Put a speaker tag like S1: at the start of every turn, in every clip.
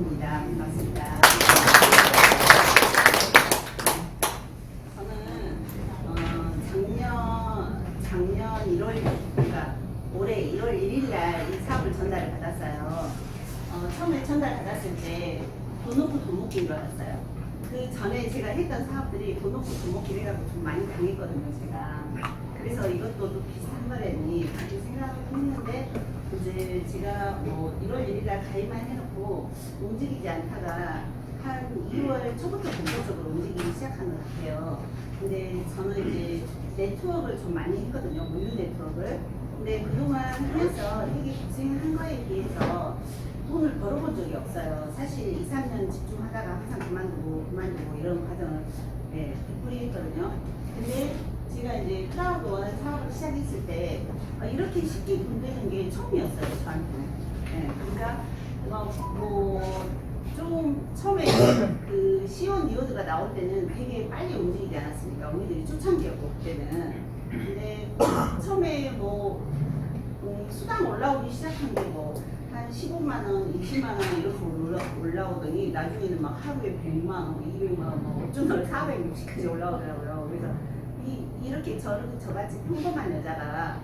S1: 이은입니다. 반갑습니다. 저는 작년 1월, 그러니까 올해 1월 1일 날 이 사업을 전달을 받았어요. 처음에 전달 받았을 때 돈 놓고 돈 먹기인 줄 알았어요. 그 전에 제가 했던 사업들이 돈 놓고 돈 먹기 해가지고 좀 많이 당했거든요, 제가. 그래서 이것도 또 비슷한 거라니 그렇게 생각을 했는데, 이제 제가 뭐 1월 1일 날 가입만 해놓고 움직이지 않다가 한 2월 초부터 본격적으로 움직이기 시작한 것 같아요. 근데 저는 이제 네트워크를 좀 많이 했거든요, 무료 네트워크를. 근데 그동안 하면서 되게 고생한 거에 비해서 돈을 벌어본 적이 없어요. 사실 2, 3년 집중하다가 항상 그만두고 이런 과정을 되풀이했거든요. 근데 제가 이제 클라우드 원 사업을 시작했을 때 이렇게 쉽게 돈 되는 게 처음이었어요, 저한테는. 그러니까 좀 처음에 그 시온 니오드가 나올 때는 되게 빨리 움직이지 않았습니까? 우리들이 초창기였고 그때는. 근데 처음에 수당 올라오기 시작한 게 한 15만 원, 20만 원 이렇게 올라오더니 나중에는 막 하루에 100만 원, 200만 원, 어쩐 날 460까지 올라오더라고요. 그래서 이렇게 저같이 평범한 여자가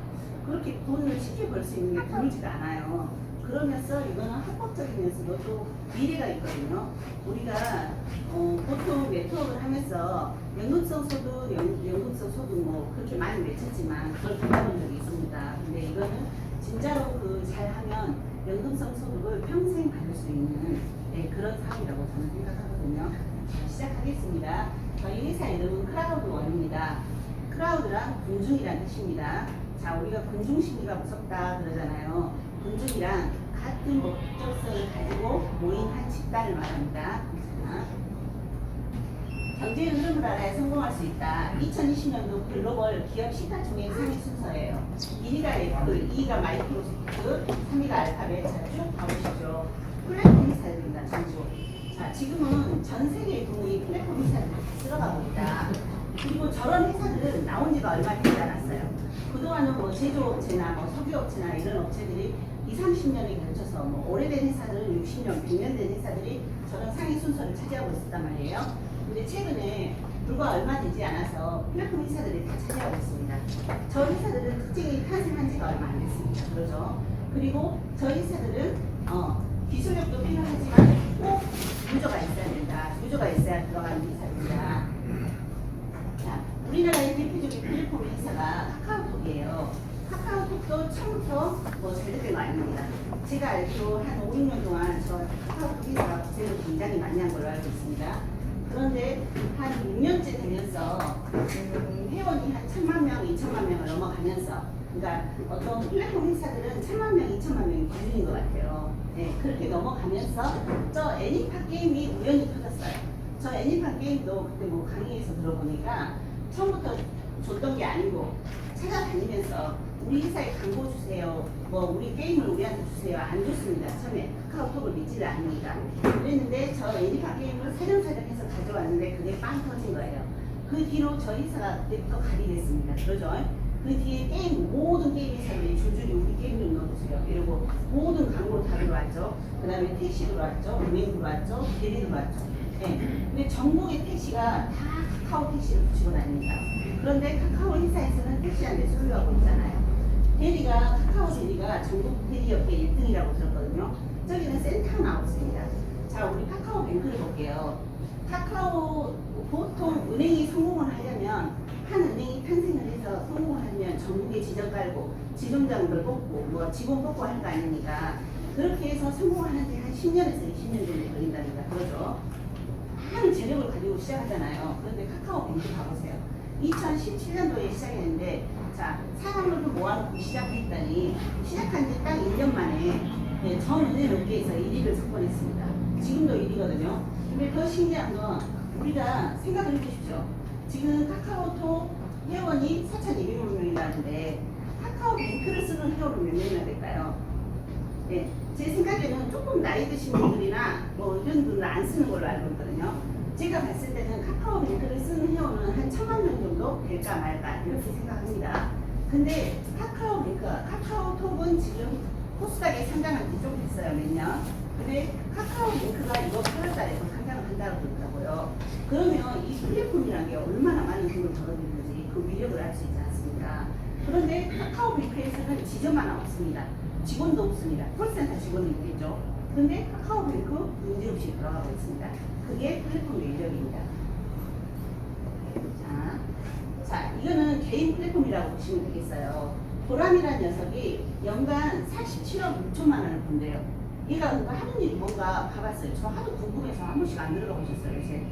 S1: 그렇게 돈을 쉽게 벌 수 있는 게 드물지가 않아요. 그러면서 이거는 합법적이면서도 또 미래가 있거든요. 우리가 보통 네트워크를 하면서 연금성 소득, 연금성 소득 그렇게 많이 외쳤지만 그걸 받아본 적이 있습니다. 근데 이거는 진짜로 잘하면 연금성 소득을 평생 받을 수 있는 그런 사업이라고 저는 생각하거든요. 시작하겠습니다. 저희 회사 이름은 클라우드 원입니다. 클라우드란 군중이라는 뜻입니다. 자, 우리가 군중심리가 무섭다 그러잖아요. 군중이란 같은 목적성을 가지고 모인 한 집단을 말합니다. 경제 흐름을 알아야 성공할 수 있다. 2020년도 글로벌 기업 시가총액 상위 순서예요. 1위가 애플, 2위가 마이크로소프트, 3위가 알파벳. 자, 쭉 가보시죠. 플랫폼 회사들입니다, 전부. 자, 지금은 전 세계의 돈이 플랫폼 회사들 들어가고 있다. 그리고 저런 회사들은 나온 지가 얼마 되지 않았어요. 그동안은 제조업체나 석유업체나 이런 업체들이 20, 30년에 걸쳐서 오래된 회사들은 60년, 100년 된 회사들이 저런 상위 순서를 차지하고 있었단 말이에요. 근데 최근에 불과 얼마 되지 않아서 플랫폼 회사들이 다 차지하고 있습니다. 저 회사들은 특징이 탄생한 지가 얼마 안 됐습니다. 그러죠. 그리고 저 회사들은 기술력도 필요하지만 꼭 유저가 있어야 된다. 유저가 있어야 들어가는 회사입니다. 자, 우리나라의 대표적인 플랫폼 회사가 카카오톡이에요. 카카오톡도 처음부터 잘 됐던 거 아닙니다. 제가 알기로 한 5, 6년 동안 저 카카오톡 회사가 고생을 굉장히 많이 한 걸로 알고 있습니다. 그런데 한 6년째 되면서 회원이 한 1000만 명, 2000만 명을 넘어가면서, 그러니까 어떤 플랫폼 회사들은 1000만 명, 2000만 명이 기준인 것 같아요. 그렇게 넘어가면서 저 애니파 게임이 우연히 터졌어요. 저 애니파 게임도 그때 강의에서 들어보니까 처음부터 줬던 게 아니고 찾아다니면서 우리 회사에 광고 주세요, 우리 게임을 우리한테 주세요. 안 줬습니다. 처음에 카카오톡을 믿지를 않으니까. 그랬는데 저 애니파 게임을 사정사정해서 가져왔는데 그게 빵 터진 거예요. 그 뒤로 저희 회사가 그때부터 가게 됐습니다. 그러죠? 그 뒤에 모든 게임 회사들이 줄줄이 우리 게임 좀 넣어주세요. 이러고 모든 광고로 다 들어왔죠. 그 다음에 택시 들어왔죠. 은행 들어왔죠. 대리 들어왔죠. 근데 전국의 택시가 다 카카오 택시를 붙이고 다닙니다. 그런데 카카오 회사에서는 택시한테 소유하고 있잖아요. 카카오 대리가 전국 대리업계 1등이라고 들었거든요. 저기는 센터 나왔습니다. 자, 우리 카카오 뱅크를 볼게요. 카카오 보통 은행이 성공을 하려면, 한 은행이 탄생을 해서 성공을 하면 전국에 지점 깔고 지점장들 뽑고 직원 뽑고 할 거 아닙니까? 그렇게 해서 성공하는데 한 10년에서 20년 정도 걸린다니까. 그러죠? 한 재력을 가지고 시작하잖아요. 그런데 카카오 뱅크 가보세요. 2017년도에 시작했는데, 자, 사람을 좀 모아놓고 시작했더니 시작한 지 딱 1년 만에 전 은행 업계에서 1위를 석권했습니다. 지금도 1위거든요. 근데 더 신기한 건 우리가 생각을 해보십시오. 지금 카카오톡 회원이 4,200만 명이라는데 카카오뱅크를 쓰는 회원은 몇 명이나 될까요? 제 생각에는 조금 나이 드신 분들이나 이런 분들은 안 쓰는 걸로 알고 있거든요. 제가 봤을 때는 카카오뱅크를 쓰는 회원은 한 1000만 명 정도 될까 말까 이렇게 생각합니다. 근데 카카오톡은 지금 코스닥에 상장한 지 좀 됐어요, 몇 년. 근데 카카오뱅크가 얼마나 많은 돈을 벌어들이는지 그 위력을 알 수 있지 않습니까? 그런데 카카오뱅크에서는 지점만 없습니다. 직원도 없습니다. 콜센터 직원이 있겠죠. 근데 카카오뱅크 문제없이 돌아가고 있습니다. 그게 플랫폼의 위력입니다. 자, 이거는 개인 플랫폼이라고 보시면 되겠어요. 보람이라는 녀석이 연간 47억 6천만 원을 번대요. 얘가 하는 일이 뭔가 봐봤어요. 저 하도 궁금해서 한 번씩 안 들어가 보셨어요, 요새.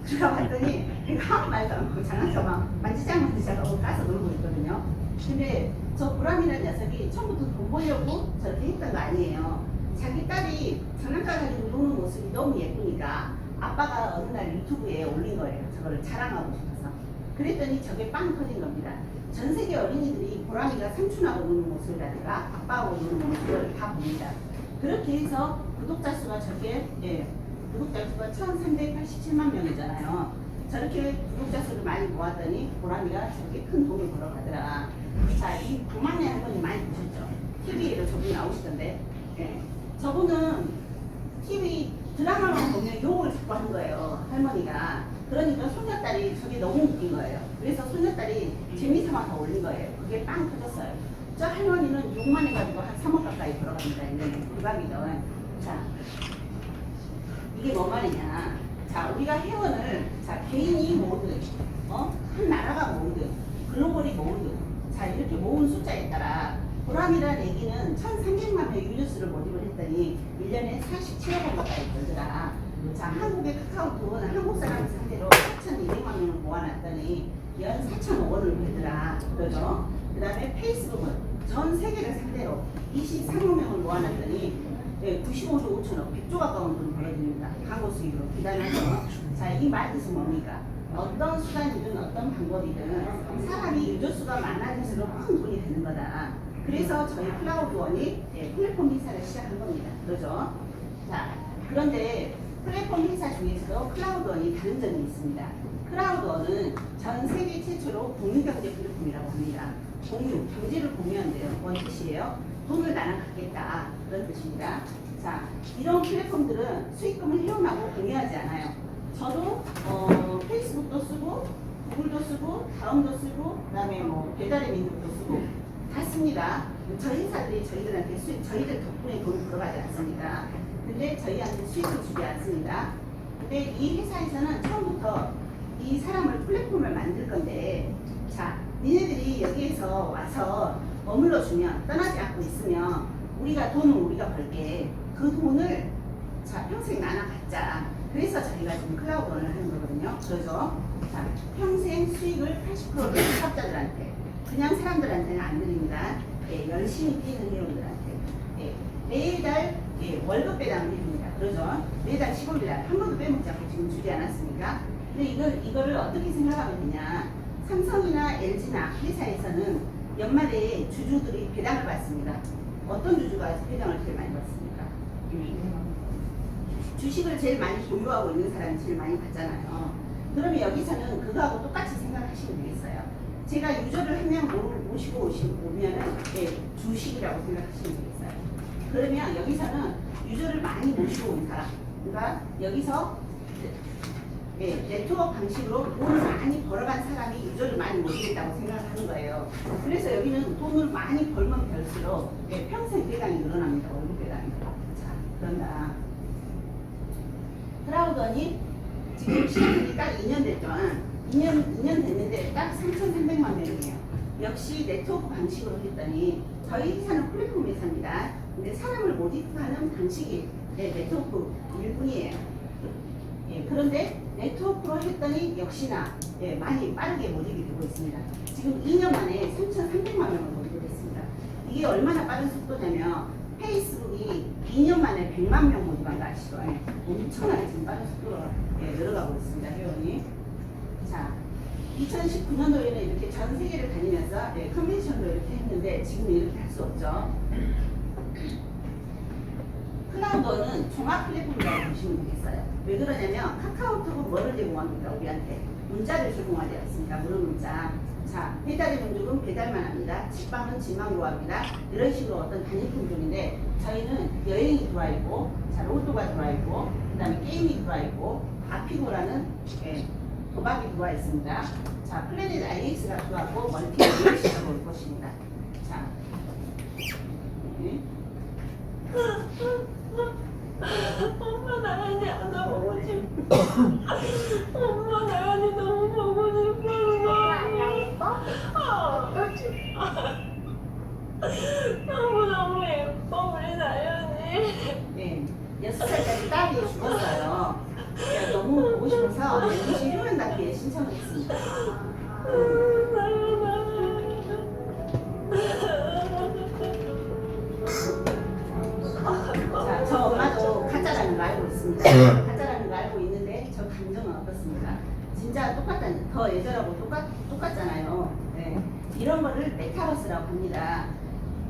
S1: 들어가 봤더니 얘가 아무 말도 안 하고 장난쳐 막 만지작만지작하고 가서 놀고 있거든요. 근데 저 보람이라는 녀석이 처음부터 돈 벌려고 저렇게 했던 거 아니에요. 자기 딸이 장난감 가지고 노는 모습이 너무 예쁘니까 아빠가 어느 날 유튜브에 올린 거예요. 저거를 자랑하고 싶어서. 그랬더니 저게 빵 터진 겁니다. 전 세계 어린이들이 보람이가 삼촌하고 노는 모습이라든가 아빠하고 노는 모습을 다 봅니다. 그렇게 해서 구독자 수가 저게 구독자 수가 1387만 명이잖아요. 저렇게 구독자 수를 많이 모았더니 보람이가 저렇게 큰 돈을 벌어가더라. 자, 이 구만의 할머니 많이 보셨죠? TV에도 저분이 나오시던데. 저분은 TV 드라마만 보면 욕을 자꾸 한 거예요, 할머니가. 그러니까 손녀딸이 저게 너무 웃긴 거예요. 그래서 손녀딸이 재미삼아서 올린 거예요. 그게 빵 터졌어요. 저 할머니는 욕만 해가지고 한 3억 가까이 벌어갑니다. 이제 불가이든. 자, 이게 뭔 말이냐. 자, 우리가 회원을, 자, 개인이 모으든, 한 나라가 모으든, 글로벌이 모으든, 자, 이렇게 모은 숫자에 따라 보람이라는 애기는 1300만 명 유저수를 모집을 했더니 1년에 47억 원 가까이 벌더라. 자, 한국의 카카오톡은 한국 사람을 상대로 4,200만 명을 모아놨더니 연 4,000억 원을 벌더라. 그러죠? 그 다음에 페이스북은 전 세계를 상대로 23억 명을 모아놨더니 95조 5천억, 100조 가까운 돈을 벌어들입니다. 광고 수익으로. 기다려서. 자, 이 말뜻은 뭡니까? 어떤 수단이든 어떤 방법이든 사람이 유저수가 많아질수록 큰 돈이 되는 거다. 그래서 저희 클라우드원이 플랫폼 행사를 시작한 겁니다. 그러죠? 자, 그런데 플랫폼 행사 중에서도 클라우드원이 다른 점이 있습니다. 클라우드원은 전 세계 최초로 공유경제 플랫폼이라고 합니다. 공유, 경제를 공유한대요. 뭔 뜻이에요? 돈을 나눠 갖겠다. 그런 뜻입니다. 자, 이런 플랫폼들은 수익금을 회원하고 공유하지 않아요. 저도 페이스북도 쓰고, 구글도 쓰고, 다음도 쓰고, 그 다음에 뭐 배달의 민족도 쓰고, 다 씁니다. 저희 회사들이 저희들한테 저희들 덕분에 돈을 벌어가지 않습니까? 근데 저희한테 수익을 주지 않습니다. 근데 이 회사에서는 처음부터 이 사람을 플랫폼을 만들 건데, 자, 니네들이 여기에서 와서 머물러 주면, 떠나지 않고 있으면 우리가 돈은 우리가 벌게, 그 돈을 자 평생 나눠 갖자. 그래서 저희가 지금 클라우드원을 하는 거거든요. 그래서 자, 평생 수익을 80%를 사업자들한테, 그냥 사람들한테는 안 드립니다. 열심히 뛰는 회원들한테 매달 월급 배당을 해줍니다. 그러죠? 매달 15일날 한 번도 빼먹지 않고 지금 주지 않았습니까? 근데 이거를 어떻게 생각하면 되냐? 삼성이나 LG나 회사에서는 연말에 주주들이 배당을 받습니다. 어떤 주주가 배당을 제일 많이 받습니까? 주식을 제일 많이 보유하고 있는 사람이 제일 많이 받잖아요. 그러면 여기서는 그거하고 똑같이 생각하시면 되겠어요. 제가 유저를 한 명 모시고 오면은 주식이라고 생각하시면 되겠어요. 그러면 여기서는 유저를 많이 모시고 온 사람, 그러니까 여기서 네트워크 방식으로 돈을 많이 벌어간 사람이 유저를 많이 모시겠다고 생각을 하는 거예요. 그래서 여기는 돈을 많이 벌면 벌수록 평생 배당이 늘어납니다. 월급 배당이. 자, 그런다. 클라우드원이 지금 시작이 딱 2년 됐죠. 2년 됐는데 딱 3,300만 명이에요. 역시 네트워크 방식으로 했더니 저희 회사는 플랫폼 회사입니다. 근데 사람을 모집하는 방식이 네트워크 일뿐이에요. 그런데 네트워크로 했더니 역시나 많이 빠르게 모집이 되고 있습니다. 지금 2년 만에 3,300만 명을 모집했습니다. 이게 얼마나 빠른 속도냐면 페이스북이 2년 만에 100만 명 모집한 거 아시죠? 엄청나게 지금 빠른 속도로 늘어가고 있습니다. 회원이. 자, 2019년도에는 이렇게 전 세계를 다니면서 컨벤션도 이렇게 했는데 지금은 이렇게 할 수 없죠. 클라우드는 종합 플랫폼이라고 보시면 되겠어요. 왜 그러냐면 카카오톡은 뭐를 제공합니까? 우리한테 문자를 제공하지 않습니까? 무료 문자. 자, 배달의 민족은 배달만 합니다. 직방은 집만 구합니다. 이런 식으로 어떤 단일 품종인데 저희는 여행이 들어와 있고, 자, 로또가 들어와 있고, 그 다음에 게임이 들어와 있고, 아피고라는 도박이 들어와 있습니다. 자, 플래닛 IX가 들어왔고 멀티 IX가 올 것입니다. 자, 네.
S2: 엄마 나연이 안 보고 싶어. 엄마 나연이 너무 보고 싶어. 너무 예뻐 우리 나연이.
S1: 네, 6살짜리 딸이 죽었어요. 제가 너무 보고 싶어서 MC 휴면답게 신청을 했습니다. 자, 저 엄마도 가짜라는 걸 알고 있습니다. 가짜라는 걸 알고 있는데 저 감정은 어떻습니까? 진짜 똑같다는, 더 예전하고 똑같잖아요. 네. 이런 거를 메타버스라고 합니다.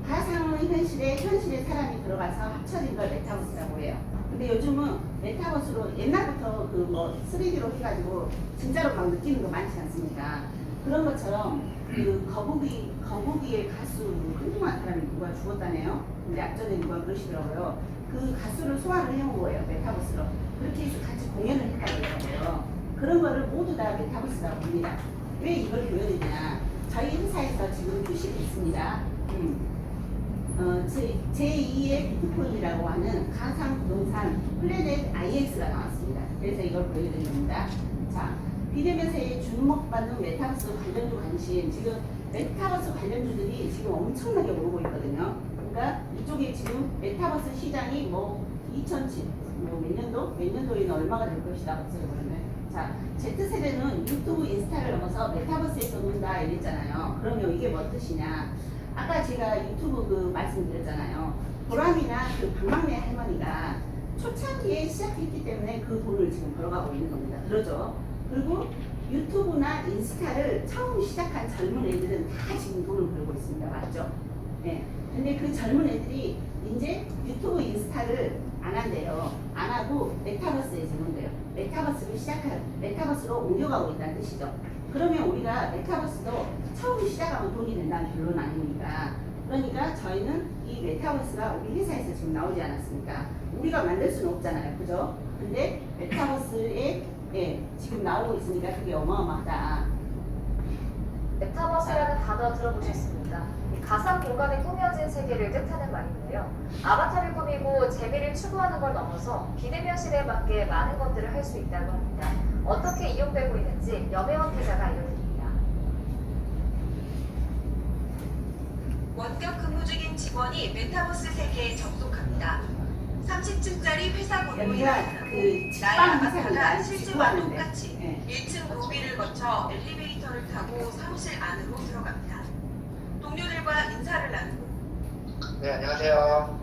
S1: 가상 현실에 사람이 들어가서 합쳐진 걸 메타버스라고 해요. 근데 요즘은 메타버스로 옛날부터 그 뭐 3D로 해가지고 진짜로 막 느끼는 거 많지 않습니까? 그런 것처럼 그 거북이의 가수 훌륭한 사람이 누가 죽었다네요. 근데 앞전에 누가 그러시더라고요. 그 가수를 소환을 해온 거예요, 메타버스로. 그렇게 해서 같이 공연을 했다고요. 그런 거를 모두 다 메타버스라고 합니다. 왜 이걸 보여드리냐? 저희 회사에서 지금 휴식이 있습니다. 제2의 비트코인이라고 하는 가상 부동산 플래닛 IX가 나왔습니다. 그래서 이걸 보여드리는 겁니다. 자, 비대면세에 주목받는 메타버스 관련주 관심, 지금 메타버스 관련주들이 지금 엄청나게 오르고 있거든요. 그러니까 이쪽에 지금 메타버스 시장이 뭐 2007, 몇 년도에는 얼마가 될 것이다. 어떻게 보면. 자, Z세대는 유튜브, 인스타를 넘어서 메타버스에서 논다 이랬잖아요. 그러면 이게 뭐 뜻이냐? 아까 제가 유튜브 그 말씀드렸잖아요. 보람이나 그 박막내 할머니가 초창기에 시작했기 때문에 그 돈을 지금 벌어가고 있는 겁니다. 그러죠? 그리고 유튜브나 인스타를 처음 시작한 젊은 애들은 다 지금 돈을 벌고 있습니다. 맞죠? 네. 근데 그 젊은 애들이 이제 유튜브, 인스타를 안 한대요. 안 하고 메타버스에 들어온대요. 메타버스로 옮겨가고 있다는 뜻이죠. 그러면 우리가 메타버스도 처음 시작하면 돈이 된다는 결론 아닙니까? 그러니까 저희는 이 메타버스가 우리 회사에서 지금 나오지 않았습니까? 우리가 만들 수는 없잖아요. 그죠? 근데 메타버스에 지금 나오고 있으니까 그게 어마어마하다.
S3: 메타버스라는 단어 들어보셨습니다. 가상 공간에 꾸며진 세계를 뜻하는 말인데요. 아바타를 꾸미고 재미를 추구하는 걸 넘어서 비대면 시대에 맞게 많은 것들을 할 수 있다고 합니다. 어떻게 이용되고 있는지 염혜원 기자가 알려드립니다.
S4: 원격 근무 중인 직원이 메타버스 세계에 접속합니다. 30층짜리 회사 건물이
S1: 여기가
S4: 나타나고
S1: 그
S4: 나의
S1: 직방
S4: 아바타가
S1: 회사입니다.
S4: 실제와
S1: 직구하는데.
S4: 똑같이 1층 로비를 거쳐 엘리베이터를 타고 사무실 안으로 들어갑니다. 동료들과 인사를 나누고
S5: 네, 안녕하세요.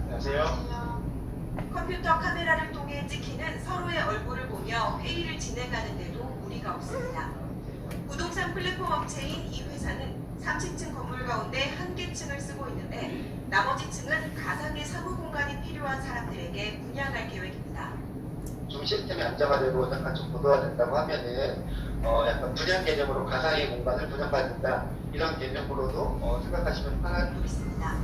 S5: 안녕하세요.
S4: 컴퓨터 카메라를 통해 찍히는 서로의 얼굴을 보며 회의를 진행하는데도 무리가 없습니다. 부동산 플랫폼 업체인 이 회사는 30층 건물 가운데 한 개 층을 쓰고 있는데 나머지 층은 가상의 사무 공간이 필요한 사람들에게 분양할 계획입니다.
S5: 좀 시스템이 안정화되고 약간 좀 고도화된다고 하면은 약간 분양 개념으로 가상의 공간을 분양받는다 이런 개념으로도 생각하시면 편할
S4: 있습니다.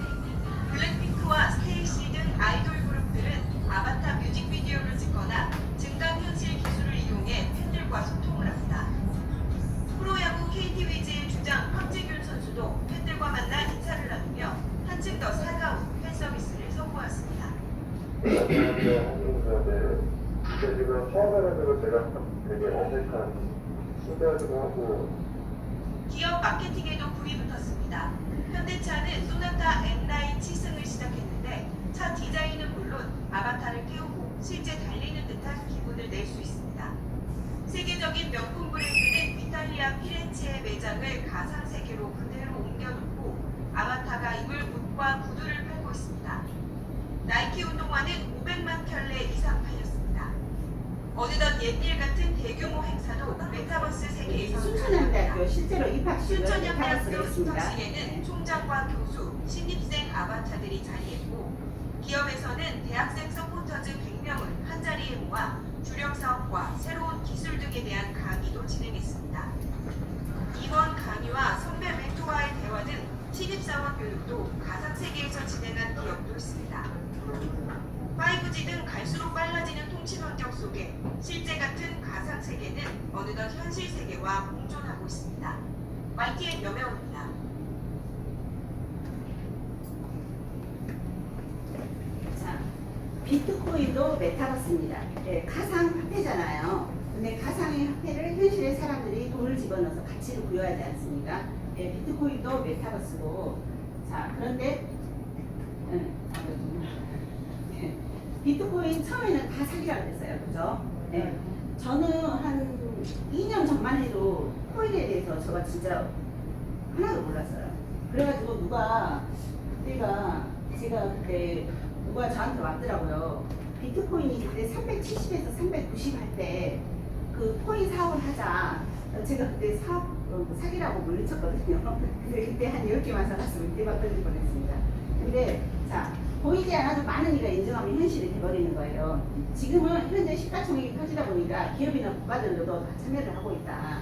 S4: 블랙핑크와 스테이시 등 아이돌 그룹들은 아바타 뮤직비디오를 찍거나 증강현실 기술을 이용해 팬들과 소통을 합니다. 프로야구 KT 위즈의 주장 황재균 선수도 팬들과 만나 인사를 나누며 한층 더 살가운 팬 서비스를 선보였습니다.
S6: 지금 처음에는 제가 되게 어색한 신기하기도 하고
S4: 기업 마케팅에도 불이 붙었습니다. 현대차는 소나타 M9 7승을 시작했는데 차 디자인은 물론 아바타를 태우고 실제 달리는 듯한 기분을 낼 수 있습니다. 세계적인 명품 브랜드는 이탈리아 피렌체의 매장을 가상 세계로 그대로 옮겨놓고 아바타가 입을 옷과 구두를 팔고 있습니다. 나이키 운동화는 500만 켤레 이상 팔렸습니다. 어느덧 옛일 같은 대규모 행사도 메타버스 세계에서
S1: 순천향대학교 실제로 입학식을 메타버스로
S4: 순천향대학교
S1: 했습니다.
S4: 입학식에는 총장과 교수, 신입생 아바타들이 자리했고 기업에서는 대학생 서포터즈 100명을 한자리에 모아 주력 사업과 새로운 기술 등에 대한 강의도 진행했습니다. 이번 강의와 선배 멘토와의 대화 등 신입사원 교육도 가상세계에서 진행한 기업도 있습니다. 5G 등 갈수록 빨라지는 훔친 환경 속에 실제 같은 가상 세계는 어느덧 현실 세계와 공존하고 있습니다. YTN 여명입니다.
S1: 자, 비트코인도 메타버스입니다. 네, 가상 화폐잖아요. 근데 가상의 화폐를 현실의 사람들이 돈을 집어넣어서 가치를 부여하지 않습니까? 네, 비트코인도 메타버스고, 자, 그런데 네, 비트코인 처음에는 다 사기라 그랬어요, 그죠? 네, 저는 한 2년 전만 해도 코인에 대해서 제가 진짜 하나도 몰랐어요. 그래가지고 제가 그때 누가 저한테 왔더라고요. 비트코인이 그때 370에서 390 할 때 그 코인 사업을 하자. 제가 그때 사기라고 물리쳤거든요. 근데 그때 한 10개만 사갔으면 대박 떨릴 뻔했습니다. 근데 자, 보이지 않아도 많은 이가 인정하면 현실이 돼버리는 거예요. 지금은 현재 시가총액이 터지다 보니까 기업이나 국가들도 다 참여를 하고 있다.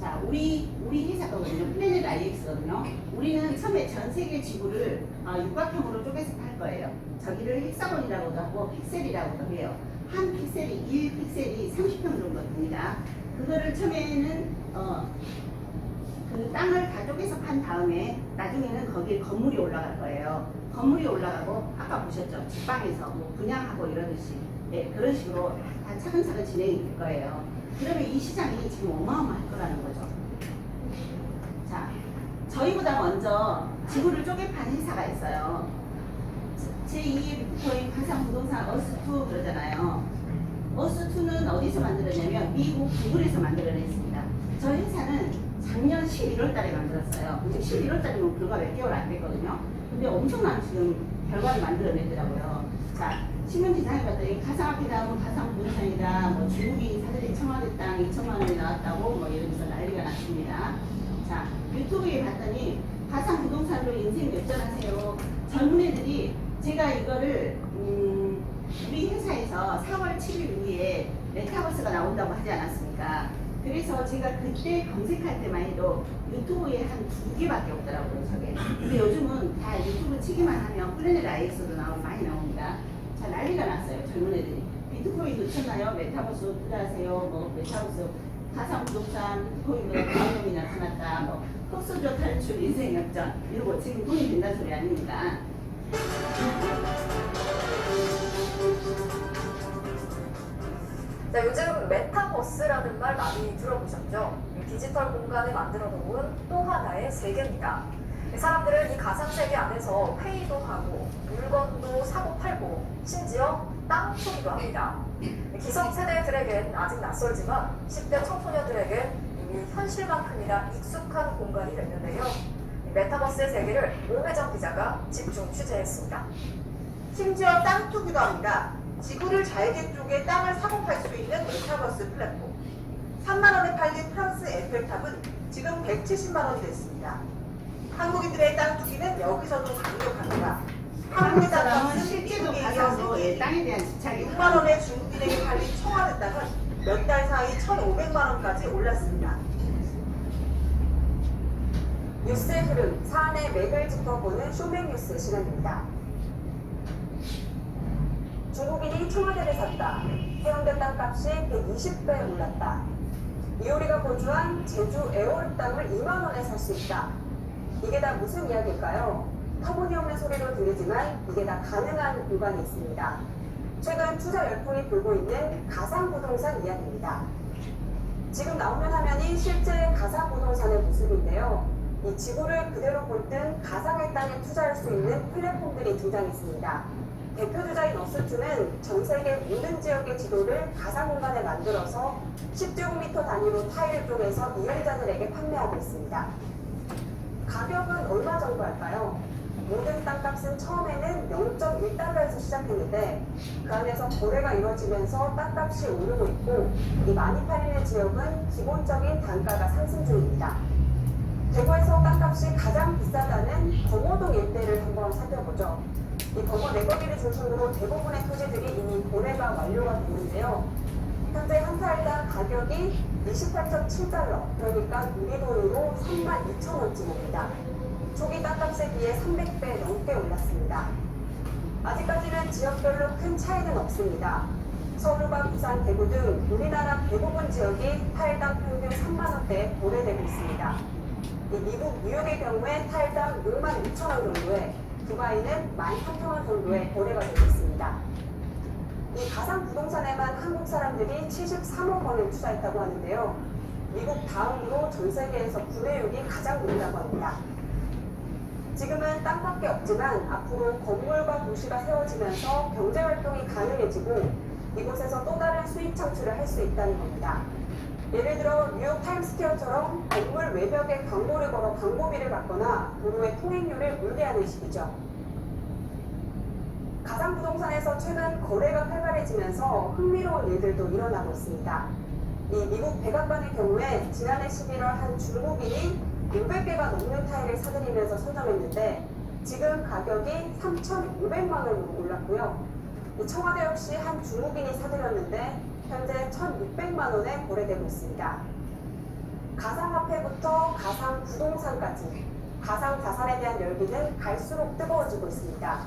S1: 자, 우리 회사거든요. 플래닛 IX거든요. 우리는 처음에 전 세계 지구를 육각형으로 쪼개서 팔 거예요. 저기를 헥사곤이라고도 하고 픽셀이라고도 해요. 한 픽셀이 1픽셀이 30평 정도 됩니다. 그거를 처음에는 그 땅을 다 쪼개서 판 다음에 나중에는 거기에 건물이 올라갈 거예요. 건물이 올라가고 아까 보셨죠? 직방에서 뭐 분양하고 이러듯이 네, 그런 식으로 다 차근차근 진행이 될 거예요. 그러면 이 시장이 지금 어마어마할 거라는 거죠. 자, 저희보다 먼저 지구를 쪼개판 회사가 있어요. 제2의 비트코인 가상 부동산 어스2 그러잖아요. 어스2는 어디서 만들었냐면 미국 구글에서 만들어냈습니다. 저 회사는 작년 11월 달에 만들었어요. 근데 11월 달이면 불과 몇 개월 안 됐거든요. 근데 엄청난 지금 결과를 만들어내더라고요. 자, 신문지상에 봤더니 가상화폐다, 뭐 가상부동산이다, 뭐 중국인 사들이 청와대 땅 2천만 원이 나왔다고 뭐 이러면서 난리가 났습니다. 자, 유튜브에 봤더니 가상부동산으로 인생 역전하세요. 젊은 애들이 제가 이거를 우리 회사에서 4월 7일 이후에 메타버스가 나온다고 하지 않았습니까? 그래서 제가 그때 검색할 때만 해도 유튜브에 한 2개밖에 없더라고요, 저게. 근데 요즘은 다 유튜브 치기만 하면 플래닛 IX도 많이 나옵니다. 자, 난리가 났어요, 젊은 애들이. 비트코인 놓쳤나요? 메타버스 투자하세요. 뭐, 메타버스 가상부동산, 비트코인보다 가격이 나타났다. 뭐, 흑수저 탈출, 인생 역전. 이러고 지금 돈이 된다는 소리 아닙니까?
S3: 자, 요즘 메타버스라는 말 많이 들어보셨죠? 디지털 공간을 만들어 놓은 또 하나의 세계입니다. 사람들은 이 가상세계 안에서 회의도 하고 물건도 사고 팔고 심지어 땅 투기도 합니다. 기성세대들에겐 아직 낯설지만 10대 청소년들에겐 이미 현실만큼이나 익숙한 공간이 됐는데요. 메타버스의 세계를 오혜정 기자가 집중 취재했습니다.
S7: 심지어 땅 투기도 합니다. 지구를 잘게 쪼개 땅을 사고 팔 수 있는 메타버스 플랫폼. 3만 원에 팔린 프랑스 에펠탑은 지금 170만 원이 됐습니다. 한국인들의 땅 투기는 여기서도 강력합니다. 한국의 땅값은
S1: 실제로 가상으로 땅에 대한 집착이
S7: 6만 원에 중국인에게 팔린 청와대 땅은 몇 달 사이 1,500만 원까지 올랐습니다.
S3: 뉴스의 흐름, 사안의 맥을 짚어보는 쇼백뉴스 시간입니다. 중국인이 청와대를 샀다. 해운대 땅값이 120배 올랐다. 이효리가 거주한 제주 애월 땅을 2만 원에 살 수 있다. 이게 다 무슨 이야기일까요? 터무니없는 소리로 들리지만 이게 다 가능한 구간이 있습니다. 최근 투자 열풍이 불고 있는 가상부동산 이야기입니다. 지금 나오는 화면이 실제 가상부동산의 모습인데요. 이 지구를 그대로 볼 듯 가상의 땅에 투자할 수 있는 플랫폼들이 등장했습니다. 대표 주자인 어스2는 전 세계 모든 지역의 지도를 가상 공간에 만들어서 10제곱미터 단위로 타일을 쪼개서 이용자들에게 판매하고 있습니다. 가격은 얼마 정도 할까요? 모든 땅값은 처음에는 0.1달러에서 시작했는데 그 안에서 거래가 이루어지면서 땅값이 오르고 있고 이 많이 팔리는 지역은 기본적인 단가가 상승 중입니다. 대구에서 땅값이 가장 비싸다는 범어동 일대를 한번 살펴보죠. 이 범어 내거리를 중심으로 대부분의 토지들이 이미 거래가 완료가 됐는데요. 현재 한 살당 가격이 28.7달러, 그러니까 우리 돈으로 32,000원쯤입니다.
S8: 초기 땅값에 비해 300배 넘게 올랐습니다. 아직까지는 지역별로 큰 차이는 없습니다. 서울과 부산, 대구 등 우리나라 대부분 지역이 타일당 평균 3만 원대에 거래되고 있습니다. 미국 뉴욕의 경우에 타일당 6만 6천 원 정도에, 두바이는 13,000원 정도에 거래가 되고 있습니다. 이 가상 부동산에만 한국 사람들이 73억 원을 투자했다고 하는데요. 미국 다음으로 전 세계에서 분해율이 가장 높다고 합니다. 지금은 땅밖에 없지만 앞으로 건물과 도시가 세워지면서 경제활동이 가능해지고 이곳에서 또 다른 수익 창출을 할 수 있다는 겁니다. 예를 들어 뉴욕 타임스퀘어처럼 건물 외벽에 광고를 걸어 광고비를 받거나 도로의 통행료를 물게 하는 식이죠. 가상부동산에서 최근 거래가 활발해지면서 흥미로운 일들도 일어나고 있습니다. 이 미국 백악관의 경우에 지난해 11월 한 중국인이 500개가 넘는 타일을 사들이면서 선점했는데 지금 가격이 3,500만 원으로 올랐고요. 청와대 역시 한 중국인이 사들였는데 현재 1,600만 원에 거래되고 있습니다. 가상화폐부터 가상부동산까지 가상자산에 대한 열기는 갈수록 뜨거워지고 있습니다.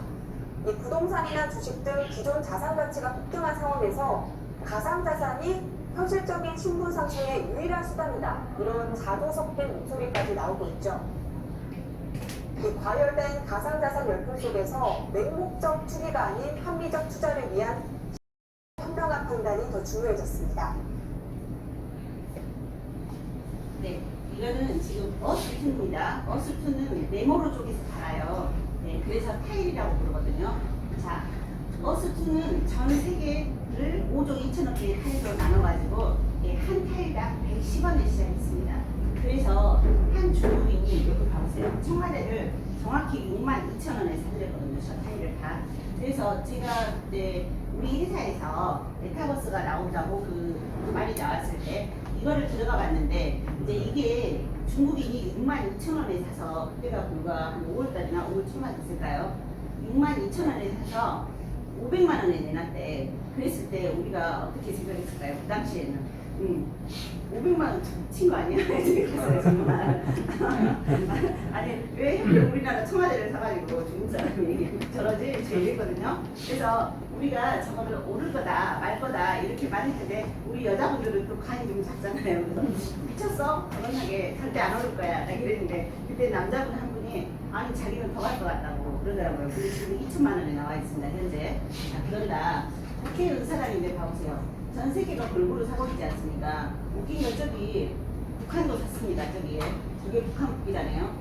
S8: 이 부동산이나 주식 등 기존 자산 가치가 폭등한 상황에서 가상자산이 현실적인 신분 상승의 유일한 수단이다. 이런 자도 섞인 목소리까지 나오고 있죠. 이 과열된 가상자산 열풍 속에서 맹목적 투기가 아닌 합리적 투자를 위한 현명한 판단이 더 중요해졌습니다.
S1: 네, 이거는 지금 어스투입니다. 어스투는 네모로 쪽에서 팔아요. 네, 그래서 타일이라고 부르거든요. 자, 어스투는 전 세계를 5조 2천억 개의 타일로 나눠가지고 한 타일당 110원에 시작했습니다. 그래서 한 중국인이 여기 봐보세요. 청와대를 정확히 62,000원에 사드렸거든요. 저 타일을 다. 그래서 제가 우리 회사에서 메타버스가 나오자고 그 말이 나왔을 때 이거를 들어가 봤는데 이제 이게 중국인이 62,000원에 사서 그때가 불과 한 5월달이나 5월 초만 됐을까요? 62,000원에 사서 500만 원에 내놨대. 그랬을 때 우리가 어떻게 생각했을까요? 그 당시에는 500만 원 미친 거 아니야? 그랬어요 정말. 아니 왜 우리나라 청와대를 사가지고 중국 사람이 저러지? 저 이랬거든요. 그래서 우리가 저거를 오를 거다 말 거다 이렇게 말했는데 우리 여자분들은 또 간이 좀 작잖아요. 그래서 미쳤어? 결혼하게 절대 안 오를 거야. 나 그랬는데 그때 남자분 한 분이 아니 자기는 더 갈 것 같다고 그러더라고요. 근데 지금 2천만 원에 나와 있습니다 현재. 그런다. 국회의원 사람인데 봐보세요. 전 세계가 골고루 사고 있지 않습니까? 웃긴 건 저기 북한도 샀습니다. 저기 저게 북한 국기잖아요.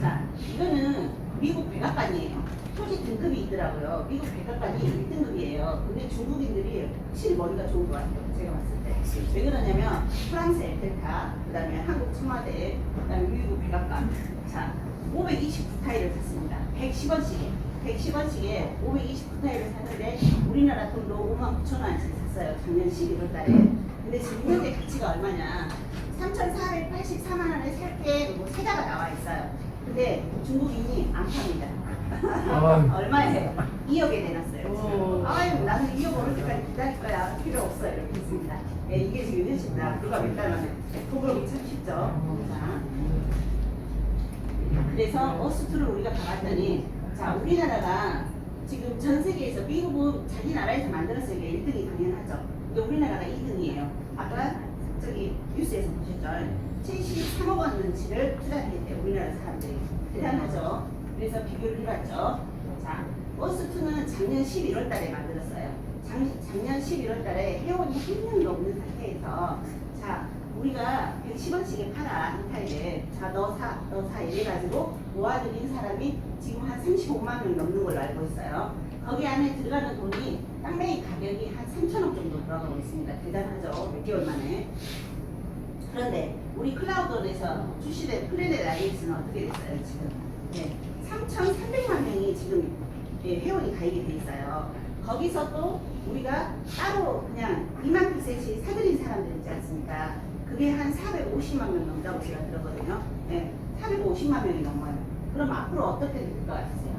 S1: 자, 이거는 미국 백악관이에요. 토지 등급이 있더라고요. 미국 백악관이 1등급이에요. 근데 중국인들이 확실히 머리가 좋은 것 같아요. 제가 봤을 때. 왜 그러냐면 프랑스 에펠탑, 그 다음에 한국 청와대, 그 다음에 미국 백악관. 자, 529타일을 샀습니다. 110원씩에. 110원씩에 529타일을 샀는데 우리나라 돈으로 59,000원어치 샀어요. 작년 11월 달에. 근데 지금 현재 가치가 얼마냐? 3,484만 원에 살게 뭐 세자가 나와 있어요. 근데 중국인이 안 팝니다. 얼마에? 2억에 내놨어요. 아유, 나는 2억 오를 때까지 기다릴 거야. 필요 없어요. 이렇게 했습니다. 네, 이게 지금 현실입니다. 누가 몇 달 만에. 보기 참 쉽죠. 자, 그래서 어스투를 우리가 봐봤더니 자, 우리나라가 지금 전 세계에서 미국은 자기 나라에서 만들었으니까 1등이 당연하죠. 근데 우리나라가 2등이에요. 아까 저기 뉴스에서 보셨죠? 73억 원어치를 투자했대요. 우리나라 사람들이. 대단하죠. 그래서 비교를 해봤죠. 자, 어스투는 작년 11월 달에 만들었어요. 작년 11월 달에 회원이 한 명도 없는 상태에서 자, 우리가 110원씩에 팔아 한 타일에 자, 너 사 이래가지고 모아들인 사람이 지금 한 35만 명 넘는 걸로 알고 있어요. 거기 안에 들어가는 돈이 땅매입 가격이 한 3천억 정도 들어가고 있습니다. 대단하죠. 몇 개월 만에. 그런데 우리 클라우드에서 출시된 플래닛 IX는 어떻게 됐어요 지금? 네, 3,300만 명이 지금 회원이 가입이 돼 있어요. 거기서 또 우리가 따로 그냥 2만 피셋이 사들인 사람들 있지 않습니까? 그게 한 450만 명 넘다고 제가 들었거든요. 네, 450만 명이 넘어요. 그럼 앞으로 어떻게 될 것 같으세요?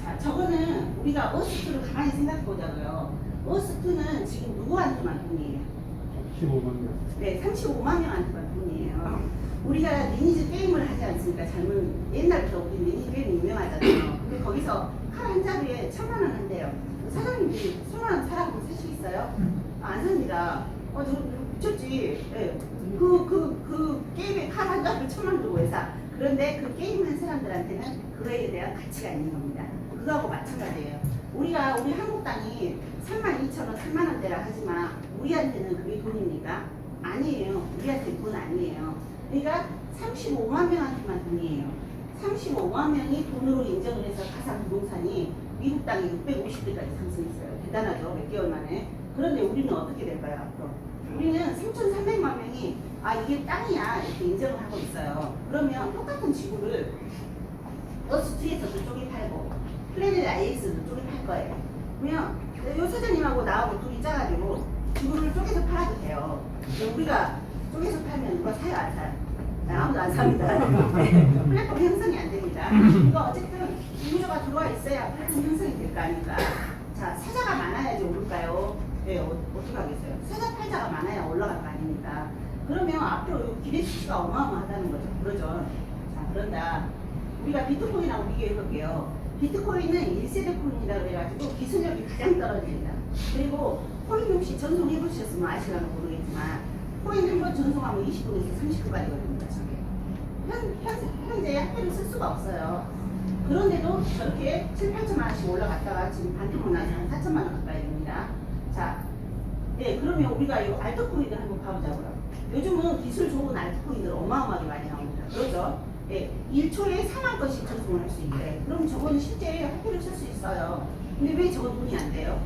S1: 자, 저거는 우리가 어스투를 가만히 생각해 보자고요. 어스투는 지금 누구한테만 돈이에요?
S9: 35만 명.
S1: 네, 35만 명한테만 돈이에요. 우리가 리니지 게임을 하지 않습니까? 옛날부터 우리 리니지 게임 유명하잖아요. 근데 거기서 칼 한 자루에 1,000만 원 한대요. 사장님들이 1,000만 원 사라고 살 수 있어요? 안 삽니다. 저 미쳤지. 예. 그 게임에 칼 한 자루에 1,000만 원 주고 왜 사? 그런데 그 게임 한 사람들한테는 그거에 대한 가치가 있는 겁니다. 그거하고 마찬가지예요. 우리 한국 땅이 32,000원, 3만 원대라 하지만 우리한테는 그게 돈입니까? 아니에요. 우리한테 돈 아니에요. 그러니까 35만 명한테만 돈이에요. 35만 명이 돈으로 인정을 해서 가상 부동산이 미국 땅이 650대까지 상승했어요. 대단하죠. 몇 개월 만에. 그런데 우리는 어떻게 될까요? 앞으로? 우리는 3,300만 명이 이게 땅이야 이렇게 인정을 하고 있어요. 그러면 똑같은 지구를 어스트리에서도 쪼개 팔고 플래닛 IX도 쪼개 팔 거예요. 그러면 요 사장님하고 나하고 둘이 짜가지고 지구를 쪼개서 팔아도 돼요. 우리가 쪼개서 팔면 누가 사요? 안 사요? 아무도 안 삽니다. 플랫폼 형성이 안 됩니다. 이거 어쨌든 유저가 들어와 있어야 플랫폼 형성이 될 거 아닙니까? 자, 사자가 많아야지 오를까요? 네, 어떻게 하겠어요? 사자 팔자가 많아야 올라갈 거 아닙니까? 그러면 앞으로 기대 수치가 어마어마하다는 거죠. 그러죠. 자, 그런다. 우리가 비트코인하고 비교해 볼게요. 비트코인은 1세대 코인이라고 그래가지고 기술력이 가장 떨어집니다. 그리고 코인 혹시 전송해 보셨으면 아시려나 모르겠지만 코인 한 번 전송하면 20분에서 30분까지 걸립니다. 저게. 현재 화폐를 쓸 수가 없어요. 그런데도 저렇게 7, 8천만 원씩 올라갔다가 지금 반토막 나서 한 4천만 원 가까이 됩니다. 자, 네, 그러면 우리가 이 알트코인을 한번 봐보자고요. 요즘은 기술 좋은 알트코인들 어마어마하게 많이 나옵니다. 그렇죠? 예, 1초에 4만 건씩 전송을 할 수 있대. 그럼 저거는 실제 화폐를 쓸 수 있어요. 근데 왜 저거 돈이 안 돼요?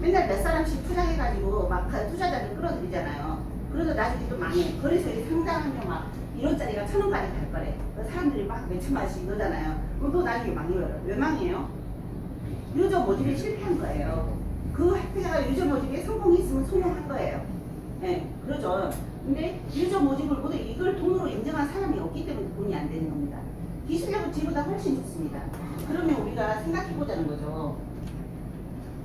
S1: 맨날 몇 사람씩 투자해가지고 막 투자자들 끌어들이잖아요. 그러다 나중에 또 망해. 거래소에 상당하면 막 1원짜리가 1,000원까지 갈 거래. 사람들이 막 몇천만 원씩 이러잖아요. 그럼 또 나중에 망해요. 왜 망해요? 유저 모집에 실패한 거예요. 그 화폐가 유저 모집에 성공했으면 성공한 거예요. 네, 그러죠. 근데 유저 모집을 못해 이걸 돈으로 인정한 사람이 없기 때문에 돈이 안 되는 겁니다. 기술력은 지보다 훨씬 좋습니다. 그러면 우리가 생각해보자는 거죠.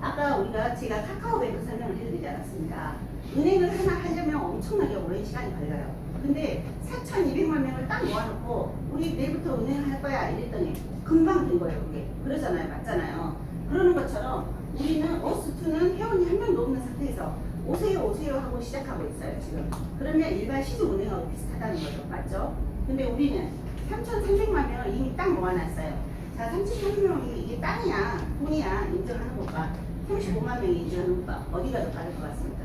S1: 아까 제가 카카오뱅크 설명을 해드리지 않았습니까? 은행을 하나 하려면 엄청나게 오랜 시간이 걸려요. 근데 4,200만 명을 딱 모아놓고 우리 내일부터 은행을 할 거야 이랬더니 금방 된 거예요. 그게. 그러잖아요. 맞잖아요. 그러는 것처럼 우리는 어스2는 회원이 한 명도 없는 상태에서 오세요 하고 시작하고 있어요. 지금. 그러면 일반 시중은행하고 비슷하다는 거죠. 맞죠? 근데 우리는 3,300만 명을 이미 딱 모아놨어요. 자, 3,300명이 이게 땅이야 돈이야 인정하는 것과 35만 명이 인정하는 것과 어디가 더 빠를 것 같습니까?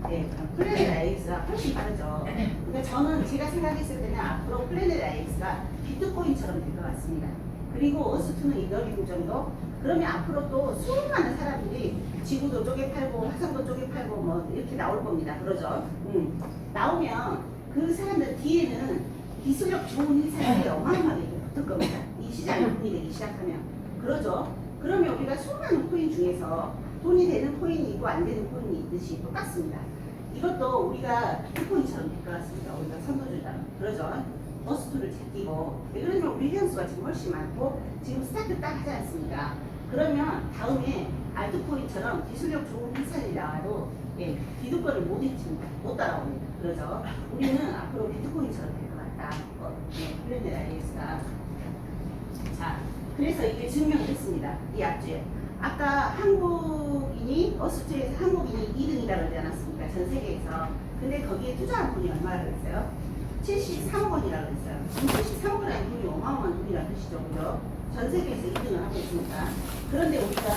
S1: 네, 플래닛 IX가 훨씬 빠르죠. 그러니까 저는 제가 생각했을 때는 앞으로 플래닛 IX가 비트코인처럼 될 것 같습니다. 그리고 어스2는 이더리움 정도? 그러면 앞으로 또 수많은 사람들이 지구도 쪼개 팔고 화성도 쪼개 팔고 뭐 이렇게 나올 겁니다. 그러죠? 나오면 그 사람들 뒤에는 기술력 좋은 회사들이 어마어마하게 붙을 겁니다. 이 시장이 돈이 되기 시작하면. 그러죠? 그러면 우리가 수많은 코인 중에서 돈이 되는 코인이 있고 안 되는 코인이 있듯이 똑같습니다. 이것도 우리가 비트코인처럼 될 것 같습니다. 우리가 선도주자는. 그러죠? 어스2를 제끼고. 왜 그러냐면 우리 회원수가 지금 훨씬 많고 지금 스타트 딱 하지 않습니까? 그러면 다음에 알트코인처럼 기술력 좋은 회사들이 나와도 비트코인을 못 인칩니다. 못 따라옵니다. 그러죠? 우리는 앞으로 비트코인처럼 될 것 같다. 플래닛 IX가. 자, 그래서 이게 증명됐습니다. 이 앞주에. 아까 한국인이 어스2에서 한국인이 2등이라고 그러지 않았습니까? 전 세계에서. 근데 거기에 투자한 돈이 얼마라고 했어요? 73억 원이라고 했어요. 73억 원이라는 돈이 어마어마한 돈이라는 뜻이죠. 그죠? 전 세계에서 2등을 하고 있으니까. 그런데 우리가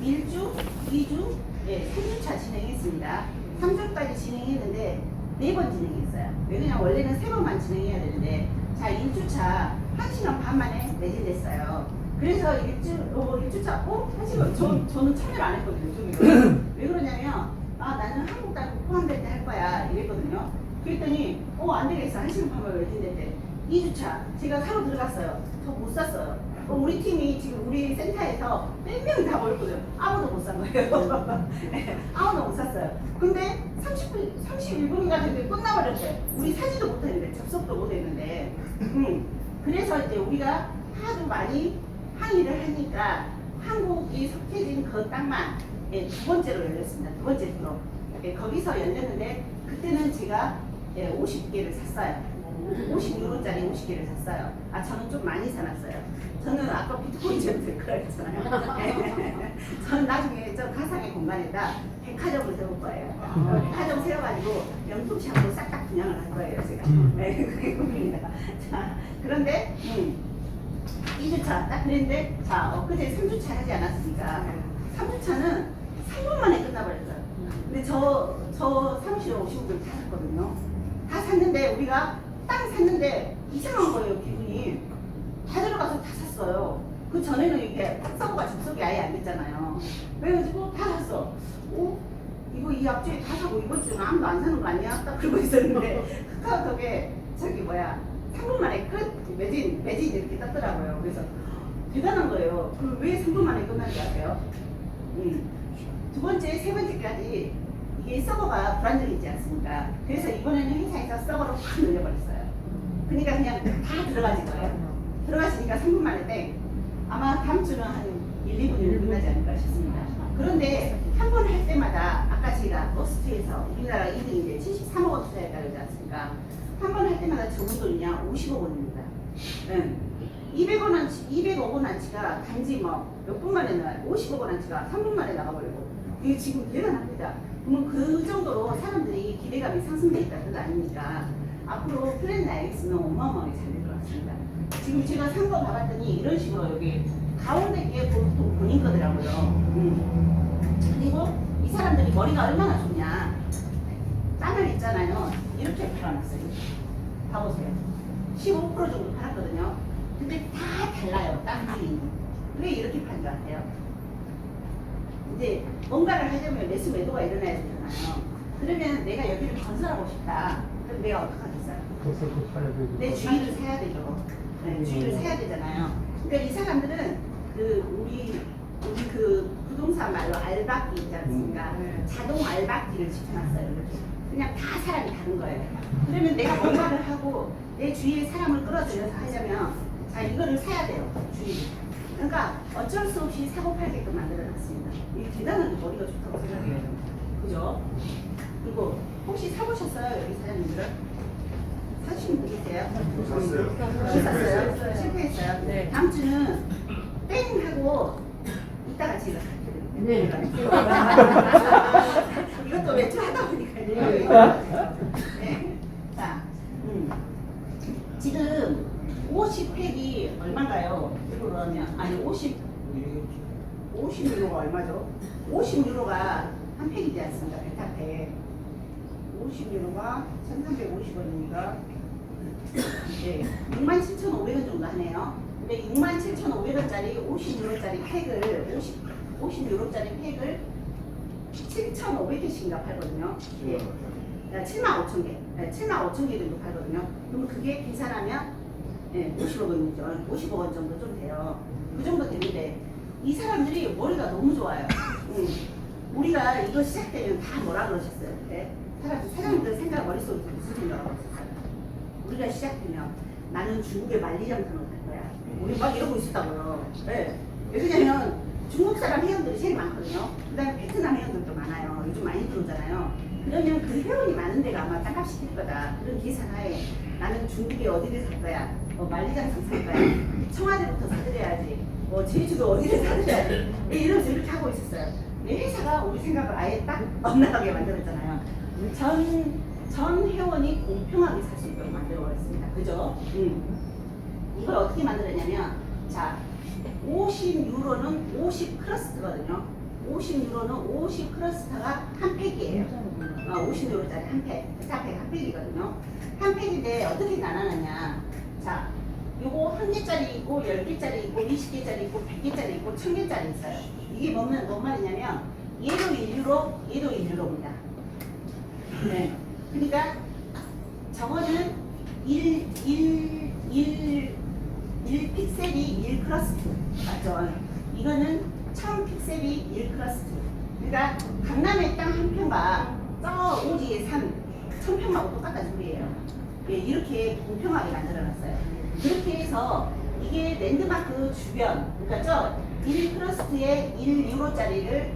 S1: 1주, 2주, 3주차 진행했습니다. 3주까지 진행했는데 4번 진행했어요. 왜냐면 원래는 3번만 진행해야 되는데 자 1주차 1시간 반 만에 매진됐어요. 그래서 1주차 1시간 저는 참여를 안 했거든요. 왜 그러냐면 나는 한국 땅 포함될 때 할 거야 이랬거든요. 그랬더니 안 되겠어. 1시간 반 만에 매진됐대. 2주차 제가 사러 들어갔어요. 저 못 샀어요. 우리 팀이 지금 우리 센터에서 몇 명이 다 모였거든요. 아무도 못 산 거예요. 아무도 못 샀어요. 근데 31분인가 됐는데 끝나버렸어요. 우리 사지도 못했는데 접속도 못했는데. 그래서 이제 우리가 하도 많이 항의를 하니까 한국이 속해진 그 땅만 두 번째로 열렸습니다. 두 번째 프로. 예, 거기서 열렸는데 그때는 제가 50개를 샀어요. 50유로짜리 50개를 샀어요. 아, 저는 좀 많이 사놨어요. 저는 아까 비트코인 좀 될 거라 했잖아요. 저는 나중에 저 가상의 공간에다 백화점을 세울 거예요. 백화점 세워가지고 명품샵으로 싹다 분양을 할 거예요, 제가. 네, 그게 꿈입니다. 자, 그런데 2주차 딱 그랬는데, 자, 엊그제 3주차 하지 않았습니까? 3주차는 3분 만에 끝나버렸어요. 근데 저 사무실에 오신 분들 다 샀거든요. 다 샀는데, 우리가 땅 샀는데 이상한 거예요, 기분이. 다 들어가서 다 샀어요. 그 전에는 이게 서버가 접속이 아예 안 됐잖아요. 그래가지고 다 샀어. 이거 이 앞주에 다 사고 이번 주는 아무도 안 사는 거 아니야? 딱 그러고 있었는데 카카오톡에 저기 뭐야 3분 만에 끝 매진 이렇게 떴더라고요. 그래서 대단한 거예요. 그 왜 3분 만에 끝나는지 아세요? 두 번째, 세 번째까지 이게 서버가 불안정이지 않습니까? 그래서 이번에는 회사에서 서버를 확 늘려버렸어요. 그러니까 그냥 다 들어가진 거예요. 들어가시니까 3분 만에 땡. 아마 다음 주는 한 1, 2분이면 끝나지 않을까 싶습니다. 그런데 한 번 할 때마다 아까 제가 머스트에서 우리나라 2등인데 73억 원 투자했다 그러지 않습니까? 한 번 할 때마다 적은 돈이냐? 50억 원입니다. 200억 원어치가 단지 뭐 몇 분 만에 나와요. 50억 원어치가 3분 만에 나가버리고 이게 지금 대단합니다. 그러면 그 정도로 사람들이 기대감이 상승돼 있다는 뜻 아닙니까? 앞으로 플랜 나이엑스는 어마어마하게 잘 될 것 같습니다. 지금 제가 산 거 봐봤더니 이런 식으로 여기 가운데 게 보통 본인 거더라고요. 그리고 이 사람들이 머리가 얼마나 좋냐. 땅을 있잖아요. 이렇게 팔아놨어요. 봐보세요. 15% 정도 팔았거든요. 근데 다 달라요. 땅 주인이. 왜 이렇게 판 것 같아요? 이제 뭔가를 하려면 매수 매도가 일어나야 되잖아요. 그러면 내가 여기를 건설하고 싶다. 그럼 내가 어떡하겠어요? 내 주인을 사야 되죠. 네, 주인을 사야 되잖아요. 그러니까 이 사람들은 우리 그 부동산 말로 알박기 있지 않습니까? 자동 알박기를 시켜놨어요. 이렇게. 그냥 다 사람이 다른 거예요. 그러면 내가 뭔가를 하고 내 주위에 사람을 끌어들여서 하려면 자 이거를 사야 돼요. 주인. 그러니까 어쩔 수 없이 사고 팔게끔 만들어놨습니다. 이게 대단한 머리가 좋다고 생각해요. 그죠? 그리고 혹시 사보셨어요? 여기 사장님들은? 사시는 분 계세요? 샀어요? 실패했어요? 네. 다음 주는 땡 하고 이따가 제가 갈게요. 네. 이것도 외주 하다 보니까요. 네. 자, 지금 50팩이 얼마인가요? 유로로 하면 아니 50유로가 얼마죠? 50유로가 한 팩이지 않습니까? 베타팩 50유로가 1350원이니까 네, 67,500원 정도 하네요. 근데 67,500원짜리 50유로짜리 팩을 50유로짜리 팩을 7,500개씩인가 팔거든요. 예. 75,000개, 75,000개 정도 팔거든요. 그럼 그게 계산하면 50억 원이죠. 50억 원 정도 좀 돼요. 그 정도 되는데 이 사람들이 머리가 너무 좋아요. 우리가 이거 시작되면 다 뭐라 그러셨어요? 네? 사람들 생각 머릿속에 무슨 생각하고 있었어요? 우리가 시작되면 나는 중국의 만리장성을 갈 거야. 우리 막 이러고 있었다고요. 네. 왜냐면 중국 사람 회원들이 제일 많거든요. 그 다음에 베트남 회원들도 많아요. 요즘 많이 들어오잖아요. 그러면 그 회원이 많은 데가 아마 땅값 시킬 거다. 그런 계산하에 나는 중국에 어디를 살 거야. 만리장성 살 거야. 청와대부터 사들여야지. 제주도 어디를 사들여야지. 이러면서 이렇게 하고 있었어요. 회사가 우리 생각을 아예 딱 엇나가게 만들었잖아요. 전 회원이 공평하게 살 수 있도록 만들어버렸습니다. 그죠? 이걸 어떻게 만들었냐면, 자, 50유로는 50 크러스트거든요. 50유로는 50 크러스트가 한 팩이에요. 50유로짜리 한 팩, 베타팩 한 팩이거든요. 한 팩인데 어떻게 나눠놨냐. 자, 요거 1개짜리 있고 10개짜리 있고 20개짜리 있고 100개짜리 있고 1000개짜리 있어요. 이게 뭔 말이냐면 얘도 1유로, 얘도 1유로입니다. 네. 그러니까 저거는 1 픽셀이 1 크러스트 맞죠? 이거는 1000픽셀이 1 크러스트. 그러니까 강남의 땅 한 평과 저 오지의 산 1000평하고 똑같다는 소리예요. 예, 이렇게 공평하게 만들어놨어요. 그렇게 해서 이게 랜드마크 주변, 그러니까 저 1 크러스트에 1유로짜리를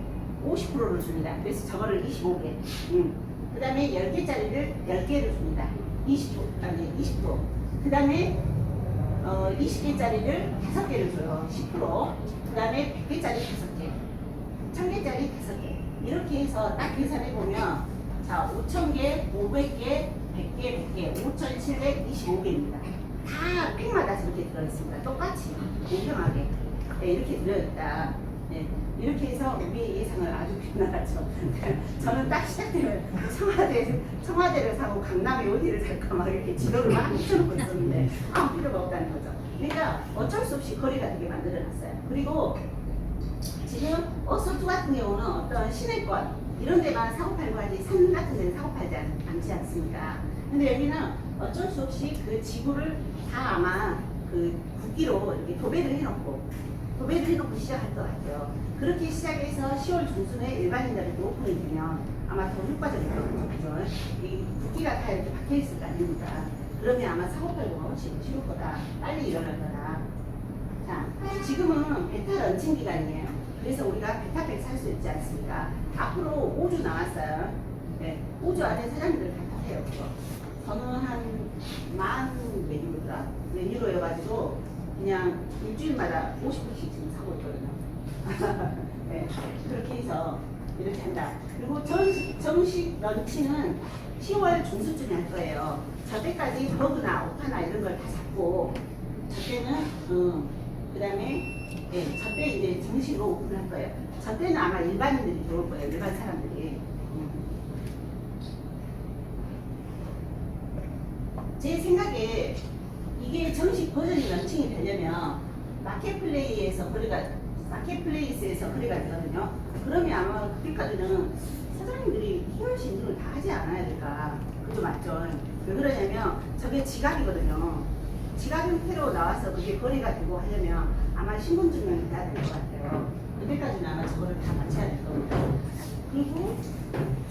S1: 50%를 줍니다. 그래서 저거를 25개. 그 다음에 10개짜리를 10개를 줍니다. 20%. 그 다음에 20개짜리를 5개를 줘요. 10%. 그 다음에 100개짜리 5개. 1000개짜리 5개. 이렇게 해서 딱 계산해보면, 자, 5000개, 500개, 100개, 100개, 5725개입니다. 다 팩마다 저렇게 들어있습니다. 똑같이, 공평하게. 네, 이렇게 들어있다. 네, 이렇게 해서 우리의 예상을 아주 빗나갔죠. 저는 딱 시작되면 청와대를 사고 강남에 어디를 살까 막 이렇게 지도를 막 붙여놓고 있었는데 아무 필요가 없다는 거죠. 그러니까 어쩔 수 없이 거리가 되게 만들어놨어요. 그리고 지금 어소투 같은 경우는 어떤 시내권 이런 데만 사고 팔고 하지 산 같은 데는 사고 팔지 않지 않습니까? 근데 여기는 어쩔 수 없이 그 지구를 다 아마 그 국기로 이렇게 도배를 해놓고 시작할 것 같아요. 그렇게 시작해서 10월 중순에 일반인들에게 오픈이 되면 아마 더 효과적일 거거든요. 그죠? 이 국기가 다 이렇게 박혀 있을 거 아닙니까? 그러면 아마 사고 팔고가 훨씬 쉬울 거다. 빨리 일어날 거다. 자, 지금은 베타 런칭 기간이에요. 그래서 우리가 베타팩 살 수 있지 않습니까? 앞으로 5주 남았어요. 네, 5주 안에 사장님들 다 타세요. 그거. 저는 한 10,000 메뉴로여가지고 그냥 일주일마다 50분씩 지금 사고 있거든요. 네, 그렇게 해서 이렇게 한다. 그리고 정식 런칭은 10월 중순쯤에 할 거예요. 저때까지 버그나 오타나 이런 걸 다 잡고 저때는 그 다음에 네, 저때 이제 정식으로 오픈할 거예요. 저때는 아마 일반인들이 들어올 거예요. 일반 사람들이. 제 생각에 이게 정식 버전이 런칭이 되려면 마켓플레이스에서 거래가 되거든요. 그러면 아마 그때까지는 사장님들이 KYC 인증을 다 하지 않아야 될까. 그죠, 맞죠? 왜 그러냐면 저게 지갑이거든요. 지갑 형태로 나와서 그게 거래가 되고 하려면 아마 신분증명이 돼야 될 것 같아요. 그때까지는 아마 저거를 다 맞춰야 될 겁니다. 그리고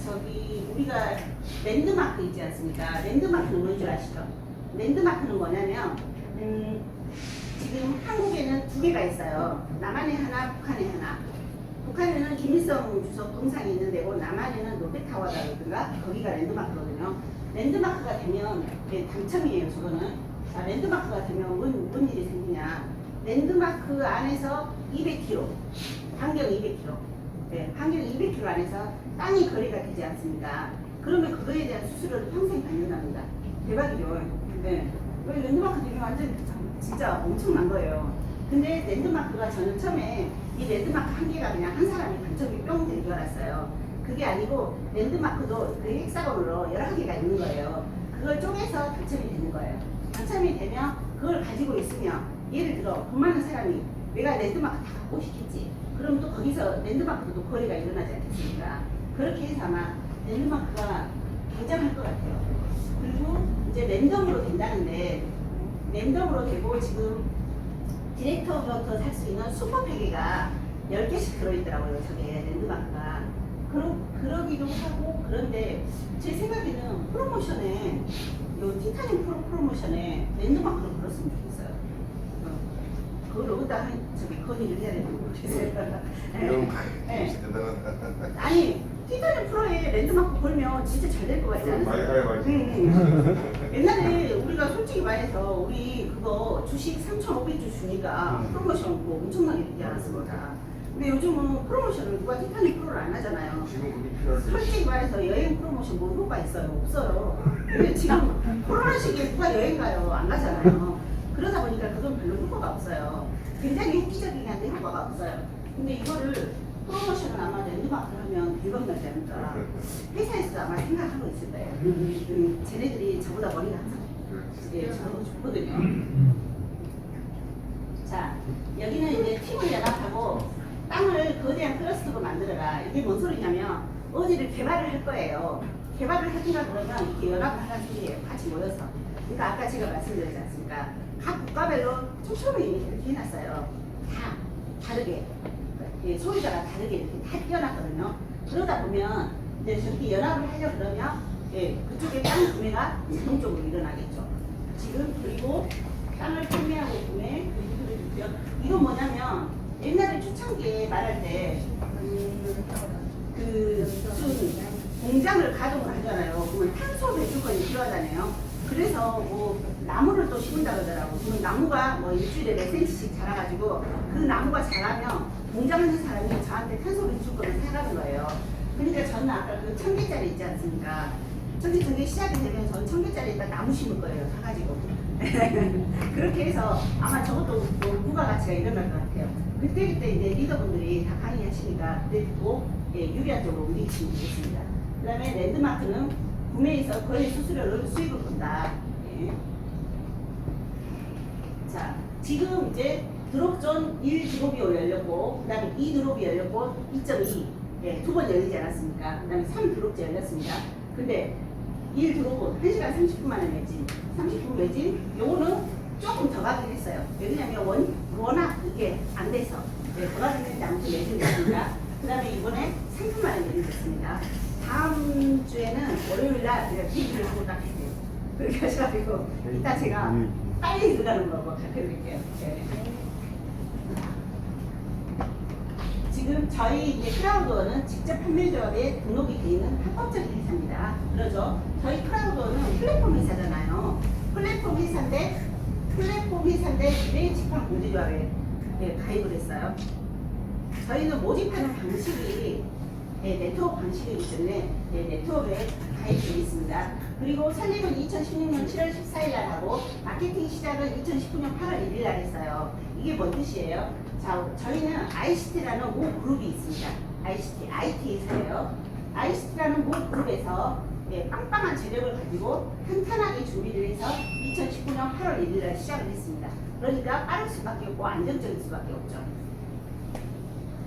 S1: 저기 우리가 랜드마크 있지 않습니까? 랜드마크는 뭔 줄 아시죠? 랜드마크는 뭐냐면 지금 한국에는 2개가 있어요. 남한에 하나, 북한에 하나. 북한에는 김일성 주석 동상이 있는 데고 남한에는 롯데타워라든가 거기가 랜드마크거든요. 랜드마크가 되면 당첨이에요. 저거는. 자, 랜드마크가 되면 뭔 일이 생기냐. 랜드마크 안에서 200km, 반경 200km, 네, 반경 200km 안에서 땅이 거래가 되지 않습니까? 그러면 그거에 대한 수수료를 평생 받는답니다. 대박이죠. 네. 왜 랜드마크 되면 완전 진짜 엄청난 거예요. 근데 랜드마크가 저는 처음에 이 랜드마크 한 개가 그냥 한 사람이 당첨이 뿅 된 줄 알았어요. 그게 아니고 랜드마크도 그 헥사곤으로 여러 개가 있는 거예요. 그걸 쪼개서 당첨이 되는 거예요. 당첨이 되면 그걸 가지고 있으면 예를 들어 돈 많은 사람이 내가 랜드마크 다 갖고 싶겠지. 그럼 또 거기서 랜드마크도 또 거래가 일어나지 않겠습니까? 그렇게 해서 아마 랜드마크가 굉장할 것 같아요. 그리고 이제 랜덤으로 된다는데 랜덤으로 되고 지금 디렉터부터 살 수 있는 슈퍼패기가 10개씩 들어있더라고요. 저게 랜드마크가. 그러기도 하고 그런데 제 생각에는 프로모션에 요 티타늄 프로모션에 랜드마크를 걸었으면 좋겠어요. 그걸 어디다 저기 건의를 해야 되는지 모르겠어요. 네. 아니 티타늄 프로에 랜드마크 걸면 진짜 잘 될 것 같지 않으세요? 옛날에 우리가 솔직히 말해서 우리 그거 주식 3,500주 주니까 프로모션 뭐 엄청나게 되지 않았습니까? 근데 요즘은 프로모션을 누가 티타늄 프로를 안 하잖아요.
S6: 지금 그게 필요한데.
S1: 솔직히 말해서 여행 프로모션 뭐 효과 있어요? 없어요. 근데 지금 코로나 시기에 누가 여행 가요? 안 가잖아요. 그러다 보니까 그건 별로 효과가 없어요. 굉장히 획기적이긴 한데 효과가 없어요. 근데 이거를 프로모션을 아마 랜드마크를 하면 대박 나지 않을까. 회사에서도 아마 생각하고 있을 거예요. 쟤네들이 저보다 머리가 항상 저보다 좋거든요. 자, 여기는 이제 팀을 연합하고 땅을 거대한 클러스터로 만들어라. 이게 뭔 소리냐면 어디를 개발을 할 거예요. 개발을 하든가 그러면 이렇게 연합을 하라는 소리예요. 같이 모여서. 그러니까 아까 제가 말씀드렸지 않습니까? 각 국가별로 촘촘히 이렇게 해놨어요. 다 다르게. 예, 소유자가 다르게 이렇게 다 띄어놨거든요. 그러다 보면 이제 저렇게 연합을 하려 그러면 예, 그쪽에 땅 구매가 자동적으로 일어나겠죠. 지금 그리고 땅을 판매하고 구매, 이건 뭐냐면 옛날에 초창기에 말할 때 무슨 공장을 가동을 하잖아요. 그러면 탄소 배출권이 필요하잖아요. 그래서 뭐 나무를 또 심은다 그러더라고. 그럼 나무가 뭐 일주일에 몇 센치씩 자라가지고 그 나무가 자라면 공장하는 사람이 저한테 탄소 배출권을 사가는 거예요. 그러니까 저는 아까 그 1000개짜리 있지 않습니까? 전기 시작이 되면 전 1000개짜리에다 나무 심을 거예요. 사가지고. 그렇게 해서 아마 저것도 뭐 부가가치가 일어날 것 같아요. 그때 이제 리더분들이 다 강의하시니까 그때 듣고 유리한 쪽으로 움직이시면 되겠습니다. 그 다음에 랜드마크는 구매에서 거래 수수료를 수익을 본다. 예. 자, 지금 이제 드롭존 1 드롭이 열렸고, 그 다음에 2 드롭이 열렸고, 2.2. 예, 두 번 열리지 않았습니까? 그 다음에 3 드롭째 열렸습니다. 근데 1 드롭은 1시간 30분 만에 매진, 30분 매진, 요거는 조금 더 가긴 했어요. 왜냐면 워낙 이게 안 돼서. 예, 더 가긴 했는데 아무튼 매진이 됐습니다. 그 다음에 이번에 3분 만에 매진됐습니다. 다음 주에는 월요일날 제가 비기를 하고 딱 할게요. 그렇게 하셔가지고 이따 제가 빨리 들어가는 거고 발표드릴게요. 네. 지금 저희 이제 크라우드는 직접 판매조합에 등록이 되어 있는 합법적인 회사입니다. 그러죠. 저희 크라우드는 플랫폼 회사잖아요. 플랫폼 회사인데 기대집합공제조합에 가입을 했어요. 저희는 모집하는 방식이 네트워크 방식이기 때문에 네트워크에 가입되어 있습니다. 그리고 설립은 2016년 7월 14일 날 하고 마케팅 시작은 2019년 8월 1일 날 했어요. 이게 뭔 뜻이에요? 자, 저희는 ICT라는 모 그룹이 있습니다. IT 회사예요. ICT라는 모 그룹에서 빵빵한 재력을 가지고 탄탄하게 준비를 해서 2019년 8월 1일 날 시작을 했습니다. 그러니까 빠를 수밖에 없고 안정적일 수밖에 없죠.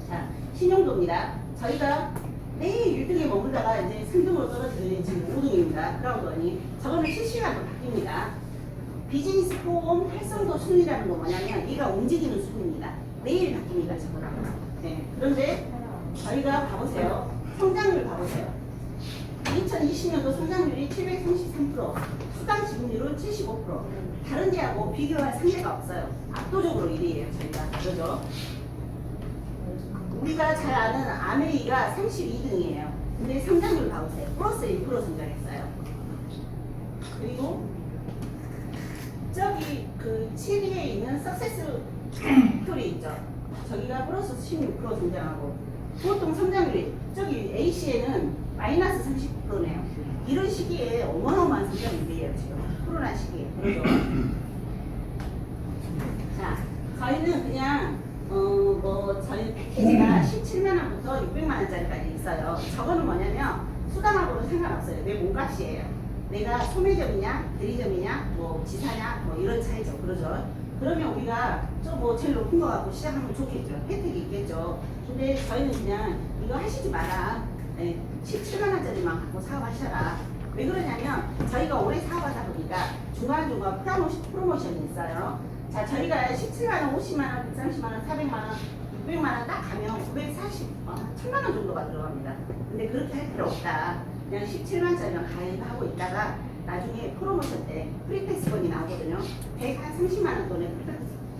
S1: 자, 신용도입니다. 저희가 매일 1등에 머물다가 이제 3등으로 떨어지는 지금 5등입니다. 크라우드원이. 저거는 실시간으로 바뀝니다. 비즈니스 포럼 활성도 순위라는 건 뭐냐면 얘가 움직이는 순위입니다. 매일 바뀝니다. 저거랑. 네. 그런데 저희가 봐보세요. 성장률 봐보세요. 2020년도 성장률이 733%, 수당 지분율은 75%. 다른 데하고 비교할 상대가 없어요. 압도적으로 1위예요. 저희가. 그러죠? 우리가 잘 아는 아메이가 32등이에요. 근데 성장률 봐보세요. 플러스 1% 성장했어요. 그리고 저기 그 7위에 있는 석세스 스토리 있죠. 저기가 플러스 16% 성장하고 보통 성장률이 저기 A씨에는 마이너스 39%네요. 이런 시기에 어마어마한 성장률이에요. 지금 코로나 시기에. 그렇죠? 자, 저희는 그냥 저희 패키지가 17만원부터 600만원짜리까지 있어요. 저거는 뭐냐면 수당하고는 상관없어요. 내 몸값이에요. 내가 소매점이냐, 대리점이냐, 뭐 지사냐, 뭐 이런 차이죠. 그러죠. 그러면 우리가 좀 제일 높은 거 갖고 시작하면 좋겠죠. 혜택이 있겠죠. 근데 저희는 그냥 이거 하시지 마라. 17만원짜리만 갖고 사업하셔라. 왜 그러냐면 저희가 오래 사업하다 보니까 중간중간 프로모션이 있어요. 자, 저희가 17만원, 50만원, 130만원, 400만원, 600만원 딱 가면 940, 1000만원 정도가 들어갑니다. 근데 그렇게 할 필요 없다. 그냥 17만원짜리만 가입하고 있다가 나중에 프로모션 때 프리패스권이 나오거든요. 130만원 돈에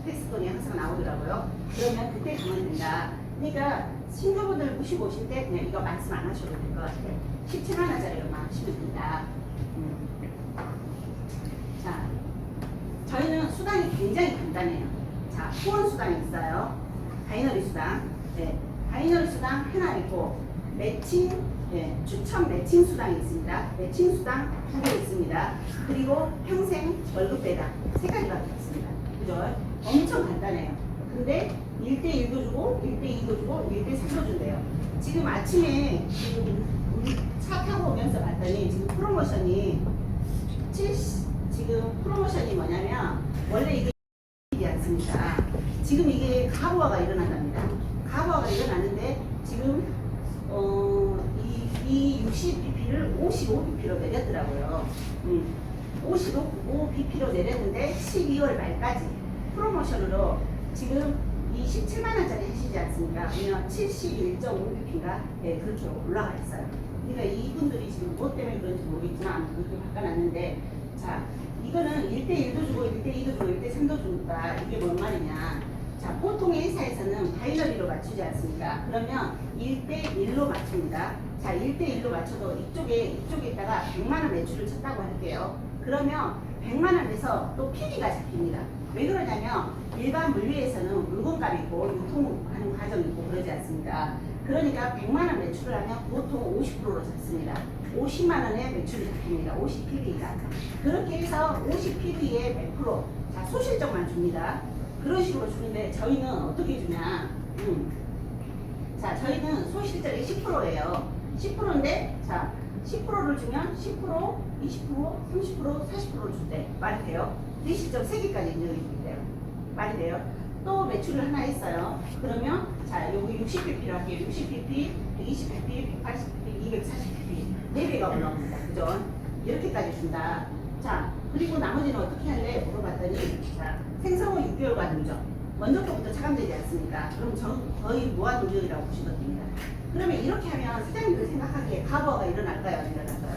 S1: 프리패스권이 항상 나오더라고요. 그러면 그때 가면 된다. 그러니까 신규분들 모시고 오실 때 그냥 이거 말씀 안 하셔도 될 것 같아요. 17만원짜리로만 하시면 된다. 자, 저희는 수당이 굉장히 간단해요. 자, 후원 수당이 있어요. 바이너리 수당. 네, 바이너리 수당 하나 있고, 매칭, 추첨 매칭 수당이 있습니다. 매칭 수당 2개 있습니다. 그리고 평생 월급 배당 3가지밖에 없습니다. 그죠? 엄청 간단해요. 근데 1대1도 주고, 1대2도 주고, 1대3도 준대요. 지금 아침에 우리 차 타고 오면서 봤더니 지금 프로모션이 지금 프로모션이 뭐냐면 원래 이게 이지 않습니다. 지금 이게 가부화가 일어난답니다. 가부화가 일어나는데 지금 이 60bp를 55bp로 내렸더라고요. 55bp로 내렸는데 12월 말까지 프로모션으로 지금 이 17만원짜리 하시지 않습니까? 그러면 71.5bp가 그렇게 올라가 있어요. 그러니까 이분들이 지금 무엇 때문에 그런지 모르겠지만 그렇게 바꿔놨는데, 자, 이거는 1대1도 주고 1대2도 주고 1대3도 준다. 이게 뭔 말이냐. 자, 보통 회사에서는 바이너리로 맞추지 않습니까? 그러면 1대1로 맞춥니다. 자, 1대1로 맞춰도 이쪽에다가 100만 원 매출을 쳤다고 할게요. 그러면 100만 원에서 또 PB가 잡힙니다. 왜 그러냐면 일반 물류에서는 물건값이 있고 유통하는 과정이 있고 그러지 않습니까? 그러니까 100만 원 매출을 하면 보통 50%로 잡습니다. 50만 원의 매출이 잡힙니다. 50PB가. 그렇게 해서 50PB에 100%. 자, 소실적만 줍니다. 그런 식으로 주는데 저희는 어떻게 주냐? 자, 저희는 소실적이 10%예요. 10%인데, 자, 10%를 주면 10%, 20%, 30%, 40%를 준대. 말이 돼요? 대실적 3개까지 인정해 주는데요. 말이 돼요? 또 매출을 하나 했어요. 그러면, 자, 여기 60pp로 할게요. 60pp, 120pp, 180pp, 240pp. 4배가 올라옵니다. 그죠? 이렇게까지 준다. 자, 그리고 나머지는 어떻게 할래? 물어봤더니, 자, 생성은 6개월간 누적. 먼저 거부터 차감되지 않습니까? 그럼 저는 거의 무한 누적이라고 보시면 됩니다. 그러면 이렇게 하면 사장님들 생각하기에 가부가 일어날까요? 안 일어날까요?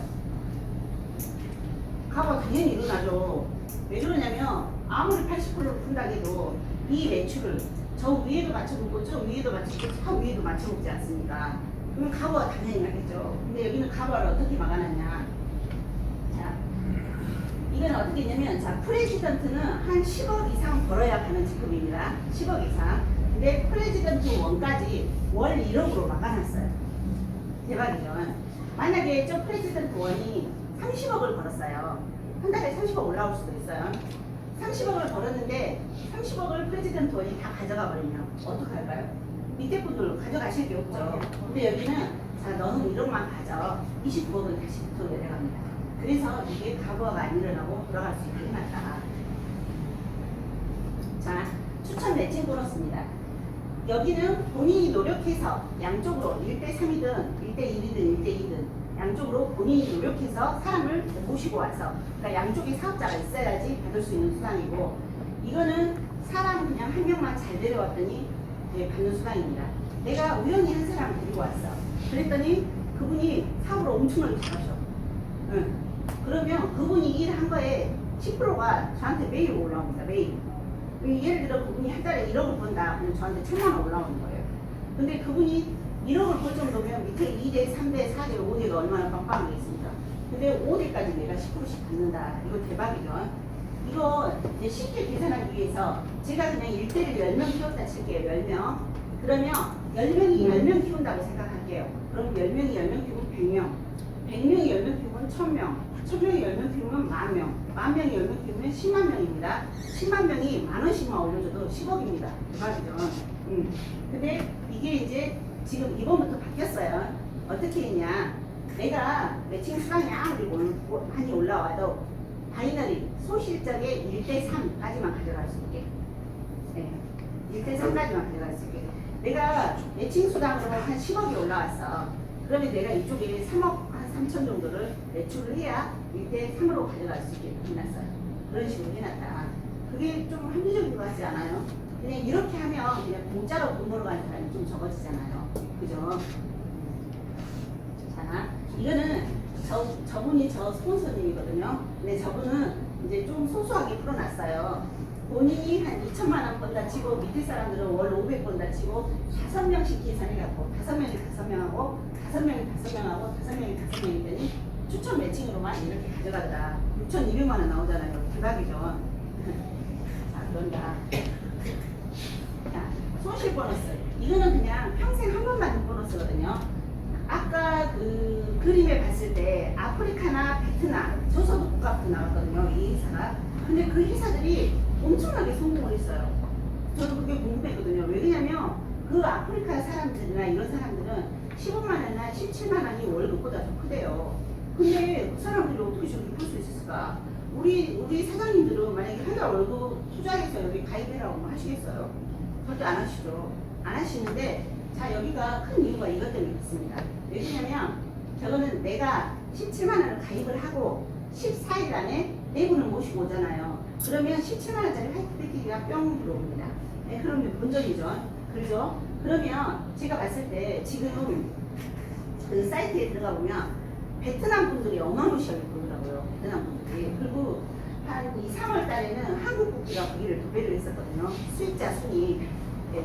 S1: 가부가 당연히 일어나죠. 왜 그러냐면 아무리 80%를 푼다 해도 이 매출을 저 위에도 맞춰보고 저 위에도 맞춰보고 저 위에도 맞춰보지 않습니까? 그러면 가부가 당연히 나겠죠. 근데 여기는 가부를 어떻게 막아놨냐? 자, 이건 어떻게 했냐면, 자, 프레지던트는 한 10억 이상 벌어야 가는 직급입니다. 10억 이상. 근데 프레지던트 1까지 월 1억으로 막아놨어요. 대박이죠. 만약에 저 프레지던트 1이 30억을 벌었어요. 한 달에 30억 올라올 수도 있어요. 30억을 벌었는데 30억을 프레지던트 1이 다 가져가 버리면 어떡할까요? 밑에 분들 가져가실 게 없죠. 근데 여기는 자, 너는 1억만 가져. 29억은 다시 붙어 내려갑니다. 그래서 이게 가부가 안 일어나고 돌아갈 수 있게 해놨다. 자, 추천 매칭 보너스입니다. 여기는 본인이 노력해서 양쪽으로 1대3이든 1대1이든 1대2든 양쪽으로 본인이 노력해서 사람을 모시고 와서, 그러니까 양쪽에 사업자가 있어야지 받을 수 있는 수당이고, 이거는 사람 그냥 한 명만 잘 데려왔더니 받는 수당입니다. 내가 우연히 한 사람을 데리고 왔어. 그랬더니 그분이 사업을 엄청나게 잘하셔. 응. 그러면 그분이 일한 거에 10%가 저한테 매일 올라옵니다. 매일. 예를 들어 그분이 한 달에 1억을 번다. 그러면 저한테 1,000만 원 올라오는 거예요. 근데 그분이 1억을 벌 정도면 밑에 2대, 3대, 4대, 5대가 얼마나 빵빵하게 있습니까? 근데 5대까지 내가 10%씩 받는다. 이거 대박이죠. 이거 이제 쉽게 계산하기 위해서 제가 그냥 1대를 10명 키웠다 칠게요. 10명. 그러면 10명이 10명 키운다고 생각할게요. 그럼 10명이 10명 키우면 100명. 100명이 10명 키우면 1000명. 1000명이 10명 키우면 10,000명. 10,000명이 10명 키우면 10만 명입니다. 10만 명이 10,000원씩만 올려줘도 10억입니다. 대박이죠. 근데 이게 이제 지금 이번부터 바뀌었어요. 어떻게 했냐. 내가 매칭 수당이 아무리 많이 올라와도 바이너리 소실적의 1대3까지만 가져갈 수 있게. 네. 1대3까지만 가져갈 수 있게. 내가 매칭 수당으로 한 10억이 올라왔어. 그러면 내가 이쪽에 3억 한 3천 정도를 매출을 해야 1대3으로 가져갈 수 있게 해놨어요. 그런 식으로 해놨다. 그게 좀 합리적인 것 같지 않아요? 그냥 이렇게 하면 그냥 공짜로 돈 벌어가는 사람이 좀 적어지잖아요. 그죠? 자, 이거는 저분이 저 스폰서님이거든요. 근데 저분은 이제 좀 소소하게 풀어놨어요. 본인이 한 2천만 원 번다 치고 밑에 사람들은 월 500 번다 치고 5명씩 계산해갖고 5명이 5명하고 5명이 5명하고 5명이 5명이더니 추천 매칭으로만 이렇게 가져가더라. 6,200만 원 나오잖아요. 대박이죠. 자, 그런다. 자, 손실 보너스. 이거는 그냥 평생 한 번만 는 보너스거든요. 아까 그 그림에 봤을 때 아프리카나 베트남 저소득 국가부터 나왔거든요. 이 회사가. 근데 그 회사들이 엄청나게 성공을 했어요. 저도 그게 궁금했거든요. 왜냐면 그 아프리카 사람들이나 이런 사람들은 15만 원이나 17만 원이 월급보다 더 크대요. 근데 그 사람들이 어떻게 저렇게 풀 수 있을까? 우리 사장님들은 만약에 한 달 월급 투자해서 여기 가입해라고 하시겠어요? 절대 안 하시죠. 안 하시는데, 자, 여기가 큰 이유가 이것 때문에 있습니다. 왜냐면 저거는 내가 17만 원을 가입을 하고 14일 안에 네 분을 모시고 오잖아요. 그러면 17만 원짜리 화이트 패키지가 뿅 들어옵니다. 네, 그러면 본전이죠. 그렇죠? 그러면 제가 봤을 때 지금 그 사이트에 들어가 보면 베트남 분들이 어마무시하게 보더라고요. 베트남 분들이. 그리고 한 2, 3월 달에는 한국 국기가 거기를 도배를 했었거든요. 수입자 순이.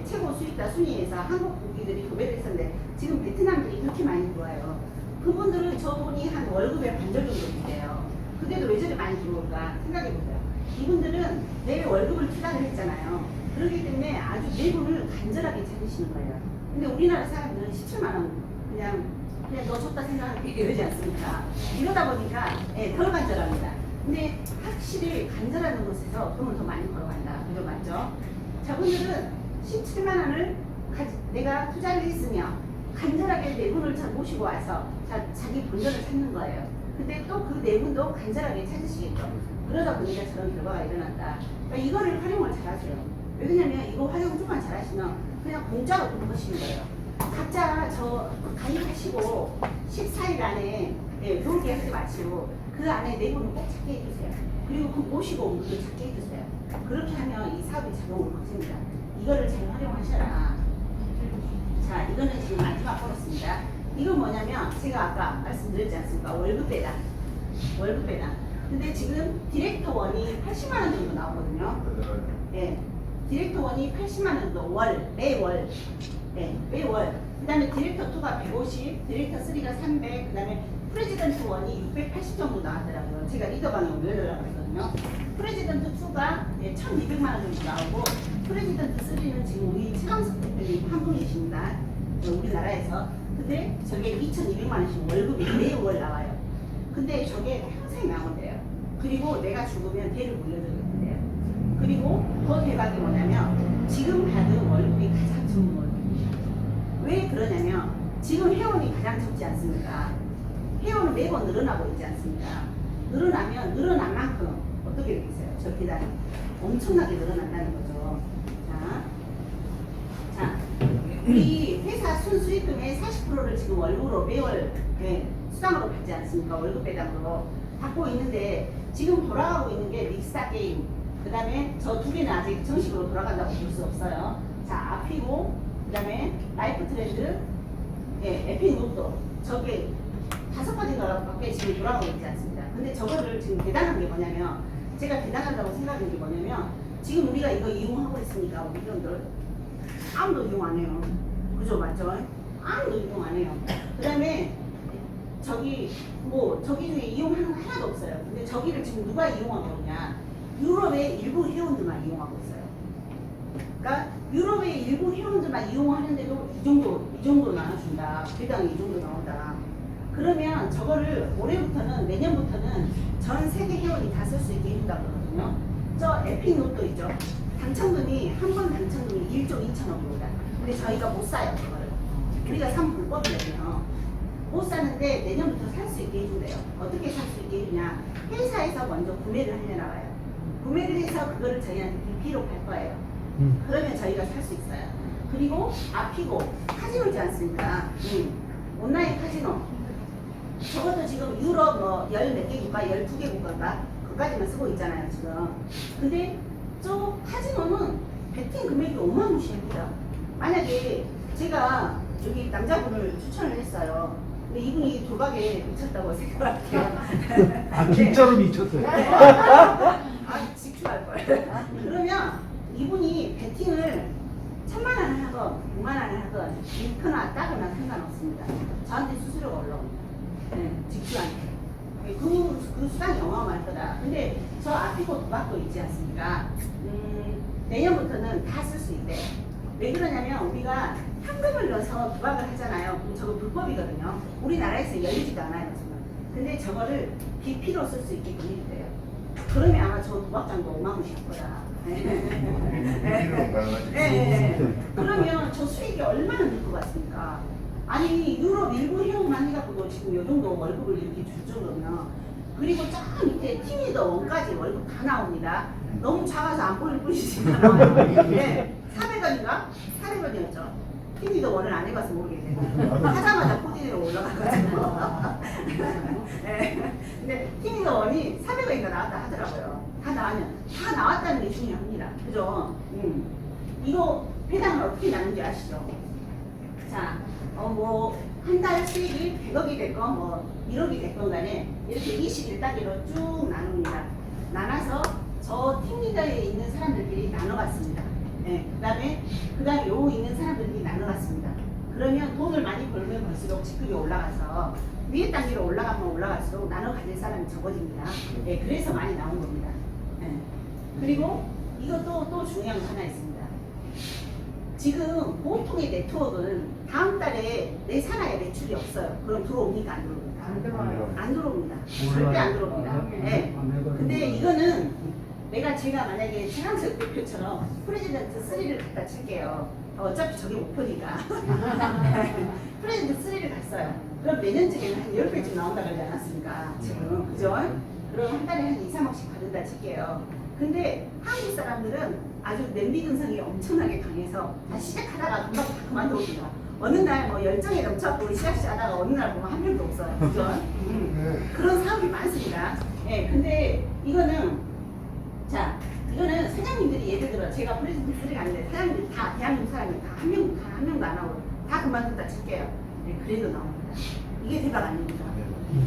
S1: 최고 수익자 순위에서 한국 국기들이 도배를 했었는데 지금 베트남들이 그렇게 많이 들어와요. 그분들은 저분이 한 월급의 반절 정도 주세요. 근데도 왜 저리 많이 들어올까 생각해보세요. 이분들은 내 월급을 투자를 했잖아요. 그렇기 때문에 아주 내분을 간절하게 찾으시는 거예요. 근데 우리나라 사람들은 17만 원 그냥 너 줬다 생각하게 이러지 않습니까? 이러다 보니까 덜 간절합니다. 근데 확실히 간절하는 곳에서 돈을 더 많이 벌어간다. 그죠? 맞죠? 저분들은 17만 원을 내가 투자를 했으며 간절하게 내분을 모시고 와서 자기 본전을 찾는 거예요. 근데 또 그 내분도 간절하게 찾으시겠죠. 그러다 보니까 저런 결과가 일어난다. 그러니까 이거를 활용을 잘하세요. 왜냐면 이거 활용 좀만 잘하시면 그냥 공짜로 돈 버시는 거예요. 각자 저 가입하시고 14일 안에 놀게 하지 마시고 그 안에 내분을 꼭 찾게 해주세요. 그리고 그 모시고 온 분을 찾게 해주세요. 그렇게 하면 이 사업이 자동으로 커집니다. 이거를 잘 활용하셔라. 자, 이거는 지금 마지막 보너스입니다. 이건 뭐냐면 제가 아까 말씀드렸지 않습니까? 월급 배당. 월급 배당. 근데 지금 디렉터 원이 80만 원 정도 나오거든요. 네. 디렉터 원이 80만 원 정도 매월. 네, 매월. 그 다음에 디렉터 2가 150, 디렉터 3가 300, 그 다음에 프레지던트 1이 680 정도 나왔더라고요. 제가 리더방에 올려달라고 했거든요. 프레지던트 2가 1200만 원 정도 나오고, 프레지던트 3는 지금 우리 최강석 대표님 한 분이십니다. 우리나라에서. 근데 저게 2200만 원씩 월급이 매월 나와요. 근데 저게 평생 나온대요. 그리고 내가 죽으면 대를 물려주는데요. 그리고 더 대박이 뭐냐면 지금 받은 월급이 가장 좋은 월급이에요. 왜 그러냐면 지금 회원이 가장 적지 않습니까? 회원은 매번 늘어나고 있지 않습니까? 늘어나면 늘어난 만큼 어떻게 되겠어요? 저 계단이 엄청나게 늘어난다는 거죠. 자, 우리 회사 순수익금의 40%를 지금 월급으로 매월 수당으로 받지 않습니까? 월급 배당으로 받고 있는데 지금 돌아가고 있는 게 릭스타 게임, 그 다음에 저 두 개는 아직 정식으로 돌아간다고 볼 수 없어요. 자, 아피고, 그 다음에 라이프 트렌드, 에픽 노트, 저게 5가지가밖에 지금 돌아가고 있지 않습니다. 근데 저거를 지금 대단한 게 뭐냐면, 제가 대단하다고 생각하는 게 뭐냐면, 지금 우리가 이거 이용하고 있으니까 우리 분들 아무도 이용 안 해요. 그죠? 맞죠? 아무도 이용 안 해요. 그 다음에 저기 중에 이용하는 거 하나도 없어요. 근데 저기를 지금 누가 이용하고 있냐? 유럽의 일부 회원들만 이용하고 있어요. 그러니까 유럽의 일부 회원들만 이용하는데도 이 정도 나눠준다. 배당이 이 정도 나온다. 그러면 저거를 올해부터는 내년부터는 전 세계 회원이 다 쓸 수 있게 해준다 그러거든요. 저 에픽 노트 있죠. 당첨금이 한 번 당첨금이 1조 2천억입니다. 근데 저희가 못 사요 그거를. 우리가 사면 불법이거든요. 못 사는데 내년부터 살 수 있게 해준대요. 어떻게 살 수 있게 해주냐? 회사에서 먼저 구매를 하려나봐요. 구매를 해서 그거를 저희한테 BP로 팔 거예요. 그러면 저희가 살 수 있어요. 그리고 아피고 카지노지 않습니까? 온라인 카지노. 저것도 지금 유럽 뭐 10몇 개 국가, 12개 국가인가? 그까지만 쓰고 있잖아요 지금. 근데 저 카지노는 베팅 금액이 어마무시합니다. 만약에 제가 여기 남자분을 추천을 했어요. 근데 이분이 도박에 미쳤다고 생각할게요.
S9: 아, 진짜로 미쳤어요.
S1: 직주할 거예요. 그러면 이분이 베팅을 1000만 원을 하건 100만 원을 하건 잃거나 따거나 상관없습니다. 저한테 수수료가 올라옵니다. 직주한테. 그 수당이 어마어마할 거다. 근데 저 아피고 도박도 있지 않습니까? 내년부터는 다 쓸 수 있대요. 왜 그러냐면 우리가 현금을 넣어서 도박을 하잖아요. 그럼 저거 불법이거든요. 우리나라에서 열리지도 않아요. 지금. 근데 저거를 BP로 쓸 수 있게끔 해주세요. 그러면 아마 저 도박장도 어마무시할 거다. 그러면 저 수익이 얼마나 늘 것 같습니까? 아니 유럽 일부 회원만 해갖고도 지금 요 정도 월급을 이렇게 줄 정도면, 그리고 저 밑에 팀리더 원까지 월급 다 나옵니다. 너무 작아서 안 보일 뿐이지만 400원인가? 400원이었죠. 팀리더 원을 안 해봐서 모르겠네요. 하자마자 코디로 올라가가지고 근데 팀리더 원이 400원인가 나왔다 하더라고요. 다 나왔다는 게 중요합니다. 그죠? 이거 배당을 어떻게 나는지 아시죠? 자, 한 달 수익이 100억이 됐건 1억이 됐건 간에 이렇게 21단계로 쭉 나눕니다. 나눠서 저 팀리더에 있는 사람들끼리 나눠봤습니다. 그다음에 요 있는 사람들이 나눠갔습니다. 그러면 돈을 많이 벌면 벌수록 직급이 올라가서 위에 단계로 올라가면 올라갈수록 나눠 가질 사람이 적어집니다. 예, 그래서 많이 나온 겁니다. 예. 그리고 이것도 또 중요한 거 하나 있습니다. 지금 보통의 네트워크는 다음 달에 내 산하에 매출이 없어요. 그럼 들어옵니까? 안 들어옵니까? 안 들어옵니다. 절대 안 들어옵니다. 예. 근데 이거는 제가 만약에 최강석 대표처럼 프레지던트 3를 갖다 칠게요. 어차피 저게 목표니까. 프레지던트 3를 갔어요. 그럼 내년쯤에는 한 10배쯤 나온다 그러지 않았습니까? 지금. 그죠? 그럼 한 달에 한 2, 3억씩 받는다 칠게요. 근데 한국 사람들은 아주 냄비 근성이 엄청나게 강해서 다 시작하다가 금방 다 그만둡니다. 어느 날 뭐 열정에 넘쳐갖고 시작하다가 어느 날 보면 한 명도 없어요. 그죠? 그런 사업이 많습니다. 예, 근데 이거는 사장님들이 예를 들어 제가 프레지던트 3가 아닌데 사장님들이 다 대한민국 사람이 다 한 명도 안 하고 다 그만둔다 칠게요. 예, 그래도 나옵니다. 이게 대박 아닙니까?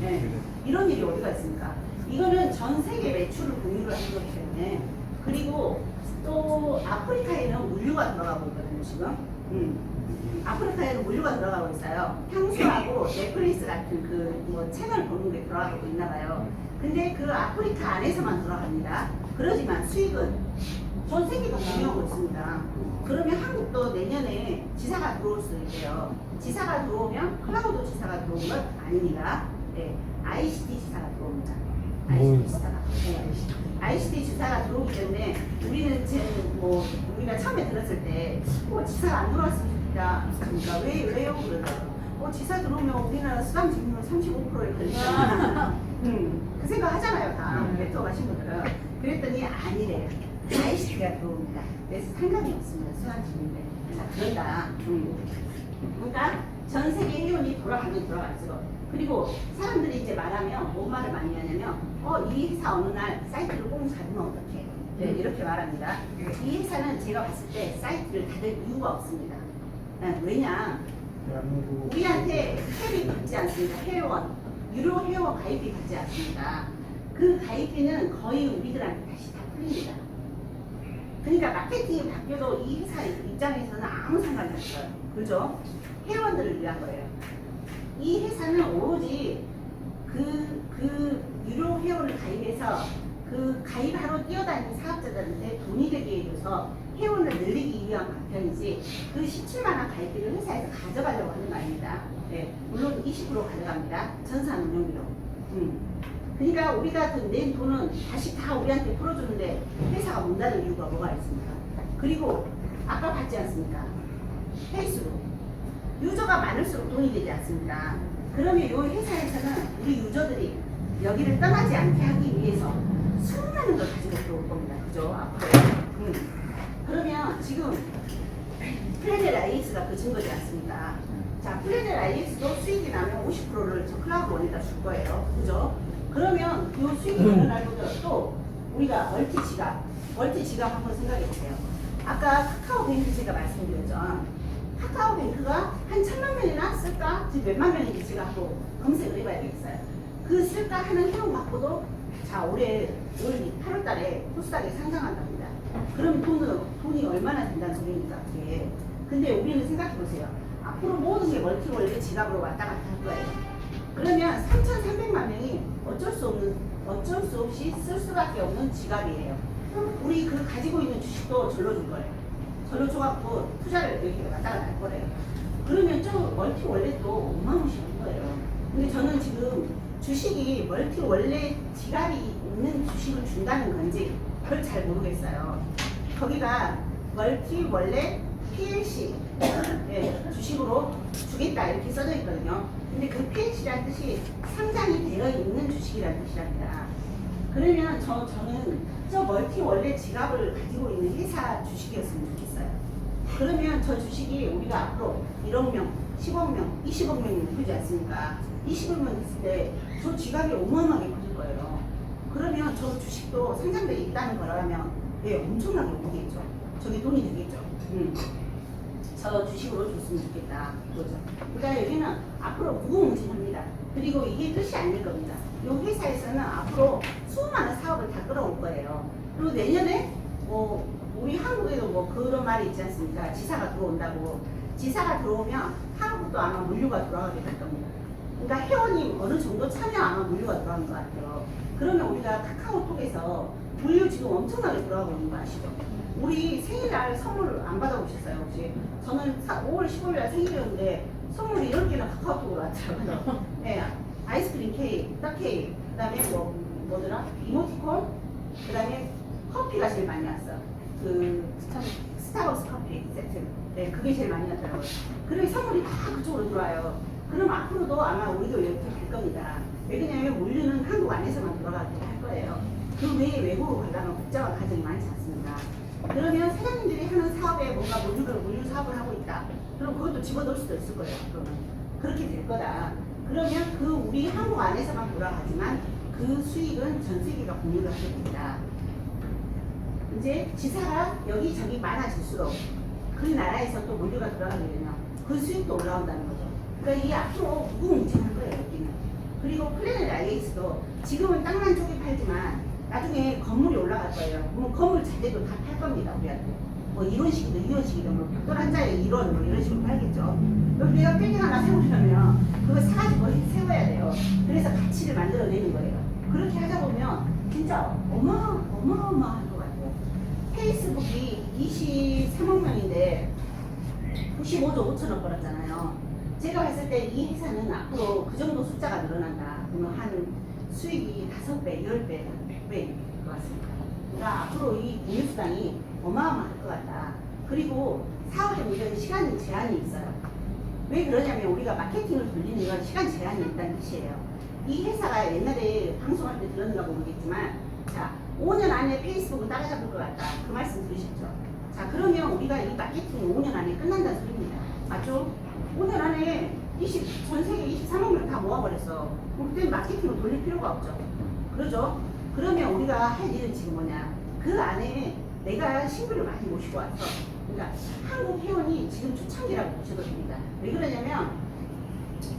S1: 예, 이런 일이 어디가 있습니까? 이거는 전 세계 매출을 공유를 하는 거기 때문에 그리고 또 아프리카에는 물류가 들어가고 있거든요 지금. 아프리카에는 물류가 들어가고 있어요. 향수하고 넷플릭스 같은 그 채널 보는 게 들어가고 있나 봐요. 근데 그 아프리카 안에서만 들어갑니다. 그러지만 수익은 전 세계가 공유하고 있습니다. 그러면 한국도 내년에 지사가 들어올 수 있대요. 지사가 들어오면 클라우드 지사가 들어온 건 아닙니다. 네, ICT 지사가 들어옵니다. ICT 지사가. 네. ICT 지사가 들어오기 때문에 우리는 우리가 처음에 들었을 때 지사가 안 들어왔으면 좋겠다. 그러니까 왜요? 그러더라고요. 지사 들어오면 우리나라 수당 증액률 35%에 걸리잖아. 그 생각 하잖아요, 다. 네트워크 하신 분들은. 그랬더니 아니래요. ICT가 들어옵니다. 그래서 상관이 없습니다, 수당 증액률에. 그런다. 그러니까 전 세계 회원이 돌아가면 돌아갈수록. 그리고 사람들이 이제 말하면 뭔 말을 많이 하냐면 이 회사 어느 날 사이트를 꽁 닫으면 어떡해. 네, 이렇게 말합니다. 이 회사는 제가 봤을 때 사이트를 닫을 이유가 없습니다. 왜냐? 우리한테 회비 받지 않습니다. 회원, 유료 회원 가입비 받지 않습니다. 그 가입비는 거의 우리들한테 다시 다 풀립니다. 그러니까 마케팅이 바뀌어도 이 회사 입장에서는 아무 상관이 없어요. 그죠? 회원들을 위한 거예요. 이 회사는 오로지 그 유료 회원을 가입해서 그 가입하러 뛰어다니는 사업자들한테 돈이 되게 해줘서 회원을 늘리기 위한 방편이지 그 17만원 가입비를 회사에서 가져가려고 하는 거 아닙니다. 네, 물론 20% 가져갑니다. 전산 운영비로. 그러니까 우리가 낸 돈은 다시 다 우리한테 풀어주는데 회사가 문 닫을 이유가 뭐가 있습니까? 그리고 아까 봤지 않습니까? 페이스북. 유저가 많을수록 돈이 되지 않습니까? 그러면 이 회사에서는 우리 유저들이 여기를 떠나지 않게 하기 위해서 수많은 걸 가지고 들어올 겁니다. 그죠? 앞으로. 그러면 지금 플래닛 IX가 그 증거지 않습니까? 자, 플래닛 IX도 수익이 나면 50%를 저 클라우드 원에다 줄 거예요. 그죠? 그러면 그 수익이 어느 날보다 또 우리가 멀티 지갑 한번 생각해 보세요. 아까 카카오뱅크 제가 말씀드렸죠. 카카오뱅크가 한 1000만 명이나 쓸까? 지금 몇만 명인지 제가 한번 검색을 해봐야 되겠어요. 그 쓸까 하는 회원 확보도 올해 8월 달에 코스닥에 상장한답니다. 그럼 돈이 얼마나 된다는 소리입니까? 그게. 근데 우리는 생각해 보세요. 앞으로 모든 게 멀티월드 지갑으로 왔다 갔다 할 거예요. 그러면 3,300만 명이 어쩔 수 없이 쓸 수밖에 없는 지갑이에요. 그럼 우리 그 가지고 있는 주식도 절로 줄 거예요. 절로 줘갖고 투자를 이렇게 왔다 갔다 할 거래요. 그러면 저 멀티 월렛도 어마무시한 거예요. 근데 저는 지금 주식이 멀티 월렛 지갑이 있는 주식을 준다는 건지 그걸 잘 모르겠어요. 거기가 멀티 월렛 PLC 주식으로 주겠다 이렇게 써져 있거든요. 근데 그 PLC라는 뜻이 상장이 되어 있는 주식이라는 뜻이랍니다. 그러면 저는 저 멀티 월렛 지갑을 가지고 있는 회사 주식이었으면 좋겠어요. 그러면 저 주식이 우리가 앞으로 1억 명, 10억 명, 20억 명이 되지 않습니까? 20억 명 있을 때 저 지갑이 어마어마하게 커질 거예요. 그러면 저 주식도 상장되어 있다는 거라면 엄청나게 오르겠죠. 저기 돈이 되겠죠. 저 주식으로 줬으면 좋겠다. 그거죠. 그러니까 여기는 앞으로 무궁무진합니다. 그리고 이게 끝이 아닐 겁니다. 이 회사에서는 앞으로 수많은 사업을 다 끌어올 거예요. 그리고 내년에 우리 한국에도 뭐 그런 말이 있지 않습니까? 지사가 들어온다고. 지사가 들어오면 한국도 아마 물류가 돌아가게 될 겁니다. 그러니까 회원님 어느 정도 차면 아마 물류가 돌아가는 것 같아요. 그러면 우리가 카카오톡에서 물류 지금 엄청나게 돌아가고 있는 거 아시죠? 우리 생일날 선물 안 받아보셨어요 혹시? 저는 5월 15일날 생일이었는데 선물이 10개나 카카오톡으로 왔더라고요. 네, 아이스크림 케이크, 떡 케이크, 그 다음에 뭐더라? 이모티콘, 그 다음에 커피가 제일 많이 왔어. 그 스타벅스 커피 세트. 네, 그게 제일 많이 왔더라고요. 그리고 선물이 다 그쪽으로 들어와요. 그럼 앞으로도 아마 우리도 이렇게 될 겁니다. 왜냐면 물류는 한국 안에서만 돌아가게 할 거예요. 그 외에 외국으로 가려면 복잡한 과정이 많지 않습니다. 그러면 사장님들이 하는 사업에 뭔가 물류 사업을 하고 있다. 그럼 그것도 집어넣을 수도 있을 거예요. 그러면 그렇게 될 거다. 그러면 그 우리 한국 안에서만 돌아가지만 그 수익은 전 세계가 공유를 하게 됩니다. 이제 지사가 여기저기 많아질수록 그 나라에서 또 물류가 돌아가게 되면 그 수익도 올라온다는 거죠. 그러니까 이게 앞으로 무궁무진할 거예요, 여기는. 그리고 플래닛 IX도 지금은 땅만 쪽에 팔지만 나중에 건물이 올라갈 거예요. 그럼 건물 자재도 다 팔 겁니다, 우리한테. 뭐 이론식이든 이론식이든 뭐 벽돌 한 자에 이론 뭐 이런 식으로 팔겠죠. 여기 내가 빌딩 하나 세우려면 그거 사가지고 세워야 돼요. 그래서 가치를 만들어내는 거예요. 그렇게 하다 보면 진짜 어마어마할 것 같아요. 페이스북이 23억 명인데 95조 5천억 벌었잖아요. 제가 봤을 때 이 회사는 앞으로 그 정도 숫자가 늘어난다. 그러면 한 수익이 5배, 10배, 100배일 것 같습니다. 그러니까 앞으로 이 공유수당이 어마어마할 것 같다. 그리고 사업의 문제는 시간 제한이 있어요. 왜 그러냐면 우리가 마케팅을 돌리는 건 시간 제한이 있다는 뜻이에요. 이 회사가 옛날에 방송할 때 들었는가 모르겠지만 자 5년 안에 페이스북을 따라잡을 것 같다. 그 말씀 들으셨죠? 자 그러면 우리가 이 마케팅이 5년 안에 끝난다는 소리입니다. 맞죠? 5년 안에 전 세계 23억 명 다 모아버렸어. 그럼 그때 마케팅을 돌릴 필요가 없죠. 그러죠? 그러면 우리가 할 일은 지금 뭐냐? 그 안에 내가 신규를 많이 모시고 왔어. 그러니까 한국 회원이 지금 초창기라고 보셔도 됩니다. 왜 그러냐면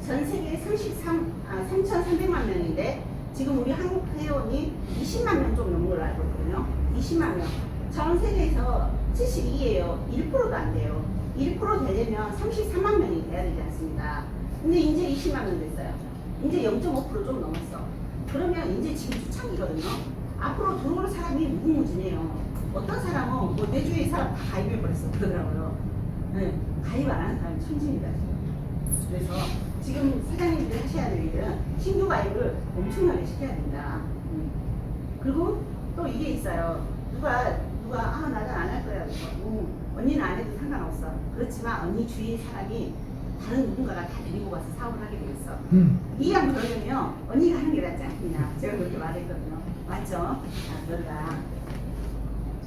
S1: 전 세계 3,300만 명인데 지금 우리 한국 회원이 20만 명 좀 넘는 걸로 알고 있거든요. 20만 명. 전 세계에서 72예요. 1%도 안 돼요. 1% 되려면 33만 명이 돼야 되지 않습니다. 근데 이제 20만 명 됐어요. 이제 0.5% 좀 넘었어. 그러면 이제 지금 초창기거든요. 앞으로 들어올 사람이 무궁무진해요. 어떤 사람은 뭐 내 주위에 사람 다 가입해버렸어 그러더라고요. 네, 가입 안 하는 사람이 천지입니다. 그래서 지금 사장님들이 하셔야 될 일은 신규 가입을 엄청나게 시켜야 된다. 그리고 또 이게 있어요. 누가 나는 안 할 거야. 언니는 안 해도 상관없어. 그렇지만 언니 주위에 사람이 다른 누군가가 다 데리고 가서 사업을 하게 되겠어. 이왕 그러려면 언니가 하는 게 낫지 않겠냐. 제가 그렇게 말했거든요. 맞죠? 자, 그러다.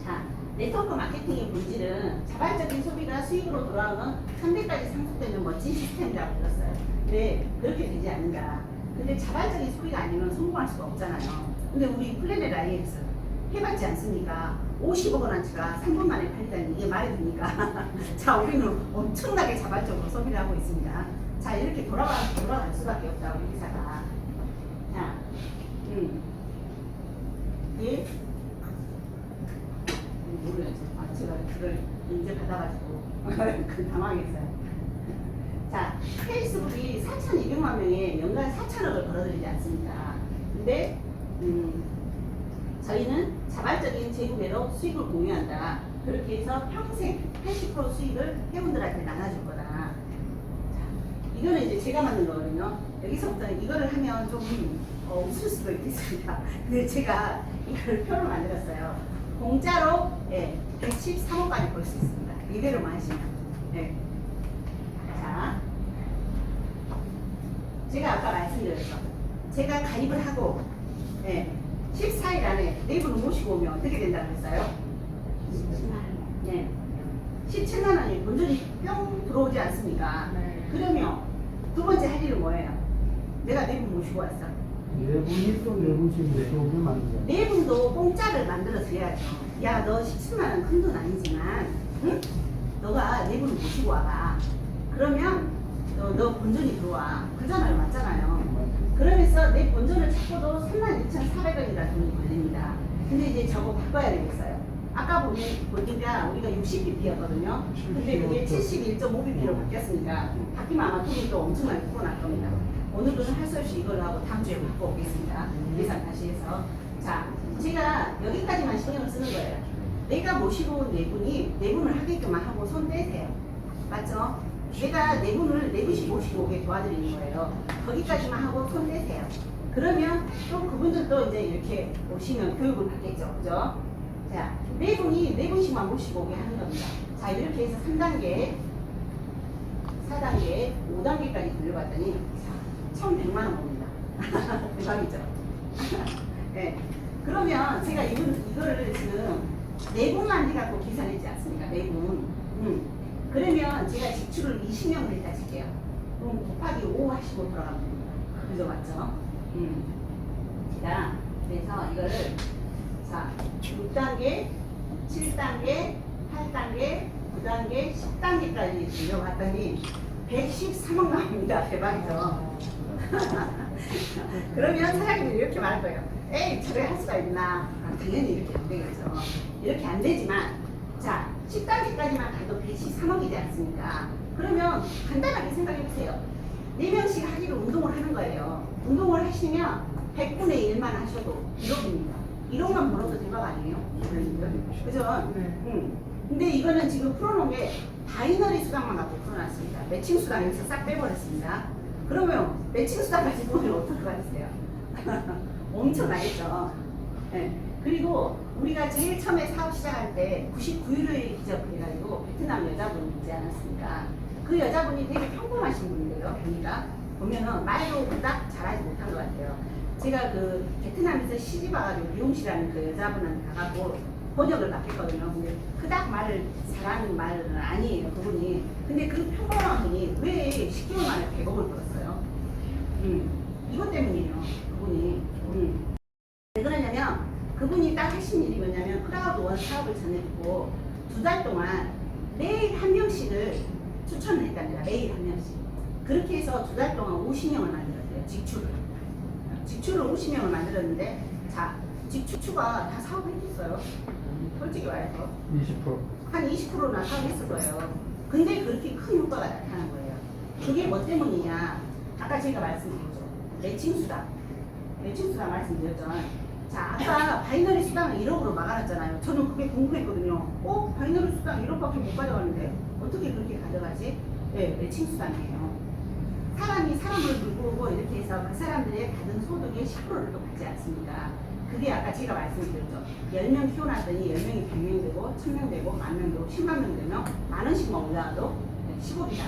S1: 자, 네트워크 마케팅의 본질은 자발적인 소비가 수익으로 돌아오는 300까지 상속되는 멋진 시스템이라고 들었어요. 근데 그렇게 되지 않는가. 근데 자발적인 소비가 아니면 성공할 수가 없잖아요. 근데 우리 플래닛 IX 해봤지 않습니까? 50억 원어치가 3분 만에 팔리다니 이게 말이 됩니까? 자, 우리는 엄청나게 자발적으로 소비를 하고 있습니다. 자, 이렇게 돌아갈 수밖에 없다, 우리 회사가. 자, 예? 모르겠어요. 제가 그걸 이제 받아가지고 당황했어요. 자, 페이스북이 4,200만 명에 연간 4천억을 벌어들이지 않습니까? 근데 저희는 자발적인 재구매로 수익을 공유한다. 그렇게 해서 평생 80% 수익을 회원들한테 나눠줄 거다. 자, 이거는 이제 제가 만든 거거든요. 여기서부터는 이거를 하면 좀 웃을 수도 있겠습니다. 근데 제가 이걸 표를 만들었어요. 공짜로 113억까지 벌 수 있습니다. 이대로만 하시면. 네. 자, 제가 아까 말씀드렸죠. 제가 가입을 하고 14일 안에 네 분을 모시고 오면 어떻게 된다고 했어요? 17만 원. 네. 17만 원이 본전이 뿅 들어오지 않습니까? 네. 그러면 두 번째 할 일은 뭐예요? 내가 네 분 모시고 왔어.
S9: 네 분이 또 네 분씩 모시고 만들어요.
S1: 네 분도 공짜를 만들어서 해야죠. 야, 너 17만 원 큰 돈 아니지만, 응? 너가 네 분을 모시고 와봐. 그러면 너 본전이 들어와. 그잖아요, 맞잖아요. 그러면서 내 본전을 찾고도 32,400원이라 돈이 걸립니다. 근데 이제 저거 바꿔야 되겠어요. 아까 보니까 우리가 60bp였거든요. 근데 그게 71.5bp로 바뀌었으니까 바뀌면 아마 돈이 또 엄청나게 풀어날 겁니다. 오늘은 할 수 없이 이걸 하고 다음 주에 갖고 오겠습니다. 예산 다시 해서. 자, 제가 여기까지만 신경을 쓰는 거예요. 내가 모시고 온 네 분이 네 분을 하게끔만 하고 손 떼세요. 맞죠? 내가 네 분씩 모시고 오게 도와드리는 거예요. 거기까지만 하고 손 떼세요. 그러면 또 그분들도 이제 이렇게 오시면 교육을 받겠죠. 그죠? 자, 네 분씩만 모시고 오게 하는 겁니다. 자, 이렇게 해서 3단계, 4단계, 5단계까지 돌려봤더니, 자, 1,100만원 봅니다. 대박이죠? 네. 그러면 제가 이거를 지금 네 분만 해갖고 계산했지 않습니까? 네 분. 그러면 제가 지출을 20명을 일단 칠게요. 그럼 곱하기 5 하시고 돌아가면 됩니다. 그죠? 맞죠? 제가 그래서 이거를 자 6단계, 7단계, 8단계, 9단계, 10단계까지 돌려봤더니 113억 나옵니다. 대박이죠? 그러면 사장님이 이렇게 말할 거예요. 에이, 저래 할 수가 있나? 당연히 이렇게 안 되겠죠. 이렇게 안 되지만, 자, 10단계까지만 가도 113억이지 않습니까? 그러면 간단하게 생각해보세요. 4명씩 하기로 운동을 하는 거예요. 운동을 하시면 100분의 1만 하셔도 1억입니다. 1억만 벌어도 대박 아니에요? 그죠? 근데 이거는 지금 풀어놓은 게 바이너리 수당만 갖고 풀어놨습니다. 매칭 수당에서 싹 빼버렸습니다. 그러면 매칭 수당까지 돈을 어떻게 받으세요? 엄청나겠죠. 네. 그리고 우리가 제일 처음에 사업 시작할 때 99일을 기적해가지고 베트남 여자분이 있지 않았습니까? 그 여자분이 되게 평범하신 분인데요. 보면은 말도 그닥 잘하지 못한 것 같아요. 제가 그 베트남에서 시집 와가지고 미용실하는 그 여자분한테 가갖고 번역을 맡겼거든요. 근데 그닥 말을 잘하는 말은 아니에요, 그분이. 근데 그 평범한 분이 왜 10개월 만에 100억을 벌었어요? 이것 때문이에요, 그분이. 왜 그러냐면 그분이 딱 하신 일이 뭐냐면 크라우드 원 사업을 전해주고 2달 동안 매일 한 명씩을 추천을 했답니다. 매일 한 명씩. 그렇게 해서 2달 동안 50명을 만들었대요. 직출을 50명을 만들었는데, 자, 직추가 다 사업했겠어요. 솔직히 말해서.
S9: 20%.
S1: 한 20%나 사업했을 거예요. 근데 그렇게 큰 효과가 나타난 거예요. 그게 뭐 때문이냐. 아까 제가 말씀드렸죠. 매칭수당 말씀드렸죠. 자, 아까 바이너리 수당을 1억으로 막아놨잖아요. 저는 그게 궁금했거든요. 바이너리 수당 1억밖에 못 가져가는데 어떻게 그렇게 가져가지? 네, 매칭 수당이에요. 사람이 사람을 물고 오고 이렇게 해서 그 사람들의 받은 소득의 10%를 또 받지 않습니까? 그게 아까 제가 말씀드렸죠. 10명 키워놨더니 10명이 100명 되고 1000명 되고 10,000명 되고 10만 명 되면 10,000원씩만 올라가도 10억이다.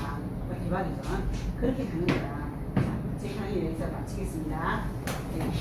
S1: 대박이죠. 그렇게 가는 거다. 자, 제 강의 여기서 마치겠습니다. 네.